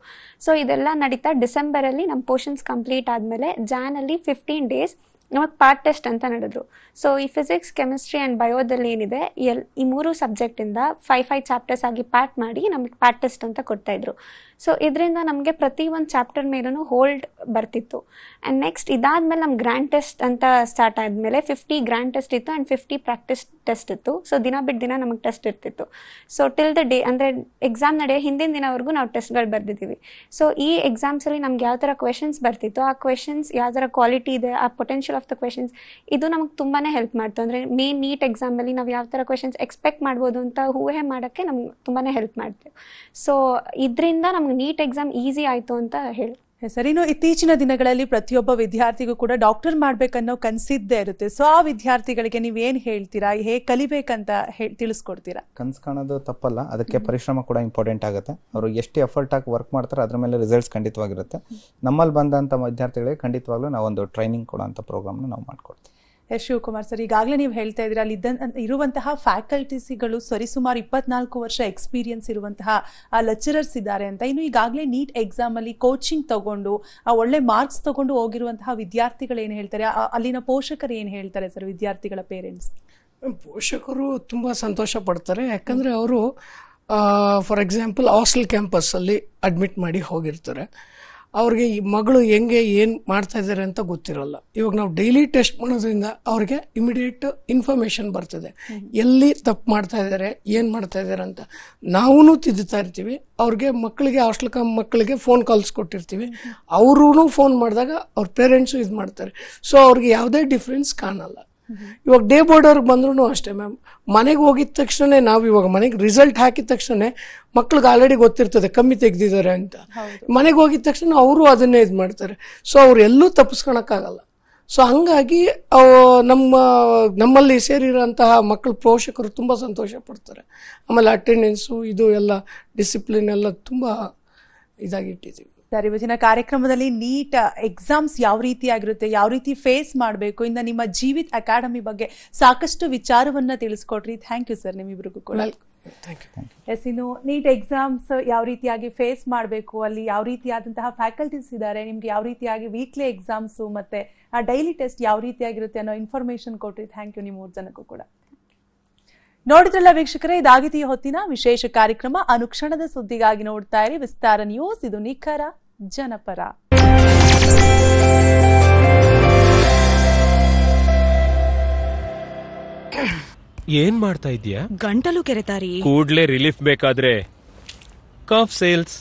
Speaker 7: ಸೊ ಇದೆಲ್ಲ ನಡೀತಾ ಡಿಸೆಂಬರಲ್ಲಿ ನಮ್ಮ ಪೋರ್ಷನ್ಸ್ ಕಂಪ್ಲೀಟ್ ಆದಮೇಲೆ ಜಾನಲ್ಲಿ 15 days ನಮಗೆ ಪಾರ್ಟ್ ಟೆಸ್ಟ್ ಅಂತ ನಡೆದ್ರು. ಸೊ ಈ ಫಿಸಿಕ್ಸ್, ಕೆಮಿಸ್ಟ್ರಿ ಆ್ಯಂಡ್ ಬಯೋದಲ್ಲಿ ಏನಿದೆ ಈ 3 ಸಬ್ಜೆಕ್ಟಿಂದ 5 ಚಾಪ್ಟರ್ಸ್ ಆಗಿ ಪಾರ್ಟ್ ಮಾಡಿ ನಮಗೆ ಪಾರ್ಟ್ ಟೆಸ್ಟ್ ಅಂತ ಕೊಡ್ತಾಯಿದ್ರು. ಸೊ ಇದರಿಂದ ನಮಗೆ ಪ್ರತಿ ಒಂದು ಚಾಪ್ಟರ್ ಮೇಲೂ ಹೋಲ್ಡ್ ಬರ್ತಿತ್ತು. ಆ್ಯಂಡ್ ನೆಕ್ಸ್ಟ್ ಇದಾದಮೇಲೆ ನಮ್ಮ ಗ್ರ್ಯಾಂಡ್ ಟೆಸ್ಟ್ ಅಂತ ಸ್ಟಾರ್ಟ್ ಆದಮೇಲೆ 50 ಗ್ರ್ಯಾಂಡ್ ಟೆಸ್ಟ್ ಇತ್ತು ಆ್ಯಂಡ್ 50 ಪ್ರಾಕ್ಟೀಸ್ ಟೆಸ್ಟ್ ಇತ್ತು. ಸೊ ದಿನ ಬಿಟ್ಟು ದಿನ ನಮಗೆ ಟೆಸ್ಟ್ ಇರ್ತಿತ್ತು. ಸೊ ಟಿಲ್ ದ ಡೇ ಅಂದರೆ ಎಕ್ಸಾಮ್ ನಡೆಯೋ ಹಿಂದಿನ ದಿನವರೆಗೂ ನಾವು ಟೆಸ್ಟ್ಗಳು ಬರ್ದಿದ್ದೀವಿ. ಸೊ ಈ ಎಕ್ಸಾಮ್ಸಲ್ಲಿ ನಮ್ಗೆ ಯಾವ ಥರ ಕ್ವೆಶನ್ಸ್ ಬರ್ತಿತ್ತು, ಆ ಕ್ವೆಶನ್ಸ್ ಯಾವ ಥರ ಕ್ವಾಲಿಟಿ ಇದೆ, ಆ ಪೊಟೆನ್ಷಿಯಲ್ ಆಫ್ ದ ಕ್ವೆಶನ್ಸ್, ಇದು ನಮಗೆ ತುಂಬಾ ಹೆಲ್ಪ್ ಮಾಡ್ತು. ಅಂದರೆ ಮೇನ್ ನೀಟ್ ಎಕ್ಸಾಮಲ್ಲಿ ನಾವು ಯಾವ ಥರ ಕ್ವೆಶನ್ಸ್ ಎಕ್ಸ್ಪೆಕ್ಟ್ ಮಾಡ್ಬೋದು ಅಂತ ಊಹೆ ಮಾಡೋಕ್ಕೆ ನಮ್ಗೆ ತುಂಬಾ ಹೆಲ್ಪ್ ಮಾಡ್ತೇವೆ. ಸೊ ಇದರಿಂದ ನಮ್ಗೆ ನೀಟ್ ಎಕ್ಸಾಮ್ ಈಸಿ ಆಯಿತು ಅಂತ ಹೇಳಿ.
Speaker 2: ಸರ್, ಇನ್ನು ಇತ್ತೀಚಿನ ದಿನಗಳಲ್ಲಿ ಪ್ರತಿಯೊಬ್ಬ ವಿದ್ಯಾರ್ಥಿಗೂ ಕೂಡ ಡಾಕ್ಟರ್ ಮಾಡ್ಬೇಕನ್ನೋ ಕನಸಿದ್ದೇ ಇರುತ್ತೆ. ಸೊ ಆ ವಿದ್ಯಾರ್ಥಿಗಳಿಗೆ ನೀವೇನ್ ಹೇಳ್ತೀರಾ, ಹೇಗೆ ಕಲಿಬೇಕಂತ ತಿಳಿಸ್ಕೊಡ್ತೀರಾ?
Speaker 3: ಕನಸು ಕಾಣೋದು ತಪ್ಪಲ್ಲ, ಅದಕ್ಕೆ ಪರಿಶ್ರಮ ಕೂಡ ಇಂಪಾರ್ಟೆಂಟ್ ಆಗುತ್ತೆ. ಅವರು ಎಷ್ಟು ಎಫರ್ಟ್ ಹಾಕಿ ವರ್ಕ್ ಮಾಡ್ತಾರೆ ಅದ್ರ ಮೇಲೆ ರಿಸಲ್ಟ್ಸ್ ಖಂಡಿತವಾಗಿರುತ್ತೆ. ನಮ್ಮಲ್ಲಿ ಬಂದಂಥ ವಿದ್ಯಾರ್ಥಿಗಳಿಗೆ ಖಂಡಿತವಾಗ್ಲೂ ನಾವೊಂದು ಟ್ರೈನಿಂಗ್ ಕೊಡೋಂಥ ಪ್ರೋಗ್ರಾಮ್ನ ನಾವು ಮಾಡ್ಕೊಡ್ತೀವಿ.
Speaker 2: ಶಿವಕುಮಾರ್ ಸರ್, ಈಗಾಗಲೇ ನೀವು ಹೇಳ್ತಾ ಇದ್ದೀರಾ ಅಲ್ಲಿ ಇರುವಂತಹ ಫ್ಯಾಕಲ್ಟೀಸ್ಗಳು ಸರಿಸುಮಾರು 24 ವರ್ಷ ಎಕ್ಸ್ಪೀರಿಯನ್ಸ್ ಇರುವಂತಹ ಲೆಕ್ಚರರ್ಸ್ ಇದ್ದಾರೆ ಅಂತ. ಇನ್ನು ಈಗಾಗಲೇ ನೀಟ್ ಎಕ್ಸಾಮ್ ಅಲ್ಲಿ ಕೋಚಿಂಗ್ ತಗೊಂಡು ಒಳ್ಳೆ ಮಾರ್ಕ್ಸ್ ತಗೊಂಡು ಹೋಗಿರುವಂತಹ ವಿದ್ಯಾರ್ಥಿಗಳು ಏನು ಹೇಳ್ತಾರೆ, ಅಲ್ಲಿನ ಪೋಷಕರು ಏನು ಹೇಳ್ತಾರೆ ಸರ್, ವಿದ್ಯಾರ್ಥಿಗಳ ಪೇರೆಂಟ್ಸ್?
Speaker 4: ಪೋಷಕರು ತುಂಬ ಸಂತೋಷ ಪಡ್ತಾರೆ. ಯಾಕಂದರೆ ಅವರು ಫಾರ್ ಎಕ್ಸಾಂಪಲ್ ಹಾಸ್ಟೆಲ್ ಕ್ಯಾಂಪಸ್ಸಲ್ಲಿ ಅಡ್ಮಿಟ್ ಮಾಡಿ ಹೋಗಿರ್ತಾರೆ. ಅವ್ರಿಗೆ ಈ ಮಗಳು ಹೆಂಗೆ ಏನು ಮಾಡ್ತಾ ಇದ್ದಾರೆ ಅಂತ ಗೊತ್ತಿರೋಲ್ಲ. ಇವಾಗ ನಾವು ಡೈಲಿ ಟೆಸ್ಟ್ ಮಾಡೋದ್ರಿಂದ ಅವ್ರಿಗೆ ಇಮಿಡಿಯೇಟ್ ಇನ್ಫಾರ್ಮೇಷನ್ ಬರ್ತದೆ, ಎಲ್ಲಿ ತಪ್ಪು ಮಾಡ್ತಾ ಇದ್ದಾರೆ, ಏನು ಮಾಡ್ತಾ ಇದ್ದಾರೆ ಅಂತ. ನಾವೂ ತಿದ್ದುತ್ತಾ ಇರ್ತೀವಿ. ಅವ್ರಿಗೆ ಮಕ್ಕಳಿಗೆ ಹಾಸ್ಟೆಲ್ ಮಕ್ಕಳಿಗೆ ಫೋನ್ ಕಾಲ್ಸ್ ಕೊಟ್ಟಿರ್ತೀವಿ. ಅವ್ರೂ ಫೋನ್ ಮಾಡಿದಾಗ ಅವ್ರ ಪೇರೆಂಟ್ಸು ಇದು ಮಾಡ್ತಾರೆ. ಸೊ ಅವ್ರಿಗೆ ಯಾವುದೇ ಡಿಫ್ರೆನ್ಸ್ ಕಾಣಲ್ಲ. ಇವಾಗ ಡೇ ಬೋರ್ಡರ್ಗೆ ಬಂದ್ರೂ ಅಷ್ಟೇ ಮ್ಯಾಮ್, ಮನೆಗೆ ಹೋಗಿದ ತಕ್ಷಣ ನಾವು ಇವಾಗ ಮನೆಗೆ ರಿಸಲ್ಟ್ ಹಾಕಿದ ತಕ್ಷಣ ಮಕ್ಳಿಗೆ ಆಲ್ರೆಡಿ ಗೊತ್ತಿರ್ತದೆ ಕಮ್ಮಿ ತೆಗ್ದಿದ್ದಾರೆ ಅಂತ. ಮನೆಗೆ ಹೋಗಿದ ತಕ್ಷಣ ಅವರು ಅದನ್ನೇ ಇದು ಮಾಡ್ತಾರೆ. ಸೊ ಅವ್ರು ಎಲ್ಲೂ ತಪ್ಪಿಸ್ಕೊಳಕ್ಕಾಗಲ್ಲ. ಸೊ ಹಂಗಾಗಿ ನಮ್ಮಲ್ಲಿ ಸೇರಿರೋಂತಹ ಮಕ್ಕಳ ಪೋಷಕರು ತುಂಬ ಸಂತೋಷ ಪಡ್ತಾರೆ. ಆಮೇಲೆ ಅಟೆಂಡೆನ್ಸು ಇದು ಎಲ್ಲ ಡಿಸಿಪ್ಲಿನ್ ಎಲ್ಲ ತುಂಬ ಇದಾಗಿಟ್ಟಿದ್ದೀವಿ.
Speaker 2: ಸರ್, ಇವತ್ತಿನ ಕಾರ್ಯಕ್ರಮದಲ್ಲಿ ನೀಟ್ ಎಕ್ಸಾಮ್ಸ್ ಯಾವ ರೀತಿಯಾಗಿರುತ್ತೆ, ಯಾವ ರೀತಿ ಫೇಸ್ ಮಾಡಬೇಕು, ಇನ್ನು ನಿಮ್ಮ ಜೀವಿತ್ ಅಕಾಡೆಮಿ ಬಗ್ಗೆ ಸಾಕಷ್ಟು ವಿಚಾರವನ್ನ ತಿಳಿಸ್ಕೊಟ್ರಿ. ಥ್ಯಾಂಕ್ ಯು ಸರ್ ನಿಮ್ಮಿಬ್ರಿಗೂ ಕೂಡ. ಎಸ್, ಇನ್ನು ನೀಟ್ ಎಕ್ಸಾಮ್ಸ್ ಯಾವ ರೀತಿಯಾಗಿ ಫೇಸ್ ಮಾಡಬೇಕು, ಅಲ್ಲಿ ಯಾವ ರೀತಿಯಾದಂತಹ ಫ್ಯಾಕಲ್ಟೀಸ್ ಇದ್ದಾರೆ, ನಿಮ್ಗೆ ಯಾವ ರೀತಿಯಾಗಿ ವೀಕ್ಲಿ ಎಕ್ಸಾಮ್ಸ್ ಮತ್ತೆ ಡೈಲಿ ಟೆಸ್ಟ್ ಯಾವ ರೀತಿಯಾಗಿರುತ್ತೆ ಅನ್ನೋ ಇನ್ಫಾರ್ಮೇಶನ್ ಕೊಟ್ರಿ. ಥ್ಯಾಂಕ್ ಯು ನಿಮ್ಮ 3 ಜನಕ್ಕೂ ಕೂಡ. ನೋಡಿದ್ರಲ್ಲ ವೀಕ್ಷಕರೇ, ಇದಾಗಿತಿ ಹೊತ್ತಿನ ವಿಶೇಷ ಕಾರ್ಯಕ್ರಮ. ಅನುಕ್ಷಣದ ಸುದ್ದಿಗಾಗಿ ನೋಡ್ತಾ ಇರಿ ವಿಸ್ತಾರ ನ್ಯೂಸ್. ಇದು ನಿಖರ ಜನಪರ.
Speaker 1: ಏನ್ ಮಾಡ್ತಾ ಇದೀಯಾ?
Speaker 9: ಗಂಟಲು ಕೆರೆತಾರಿ.
Speaker 1: ಕೂಡ್ಲೇ ರಿಲೀಫ್ ಬೇಕಾದ್ರೆ ಕಾಫ್ ಸೇಲ್ಸ್.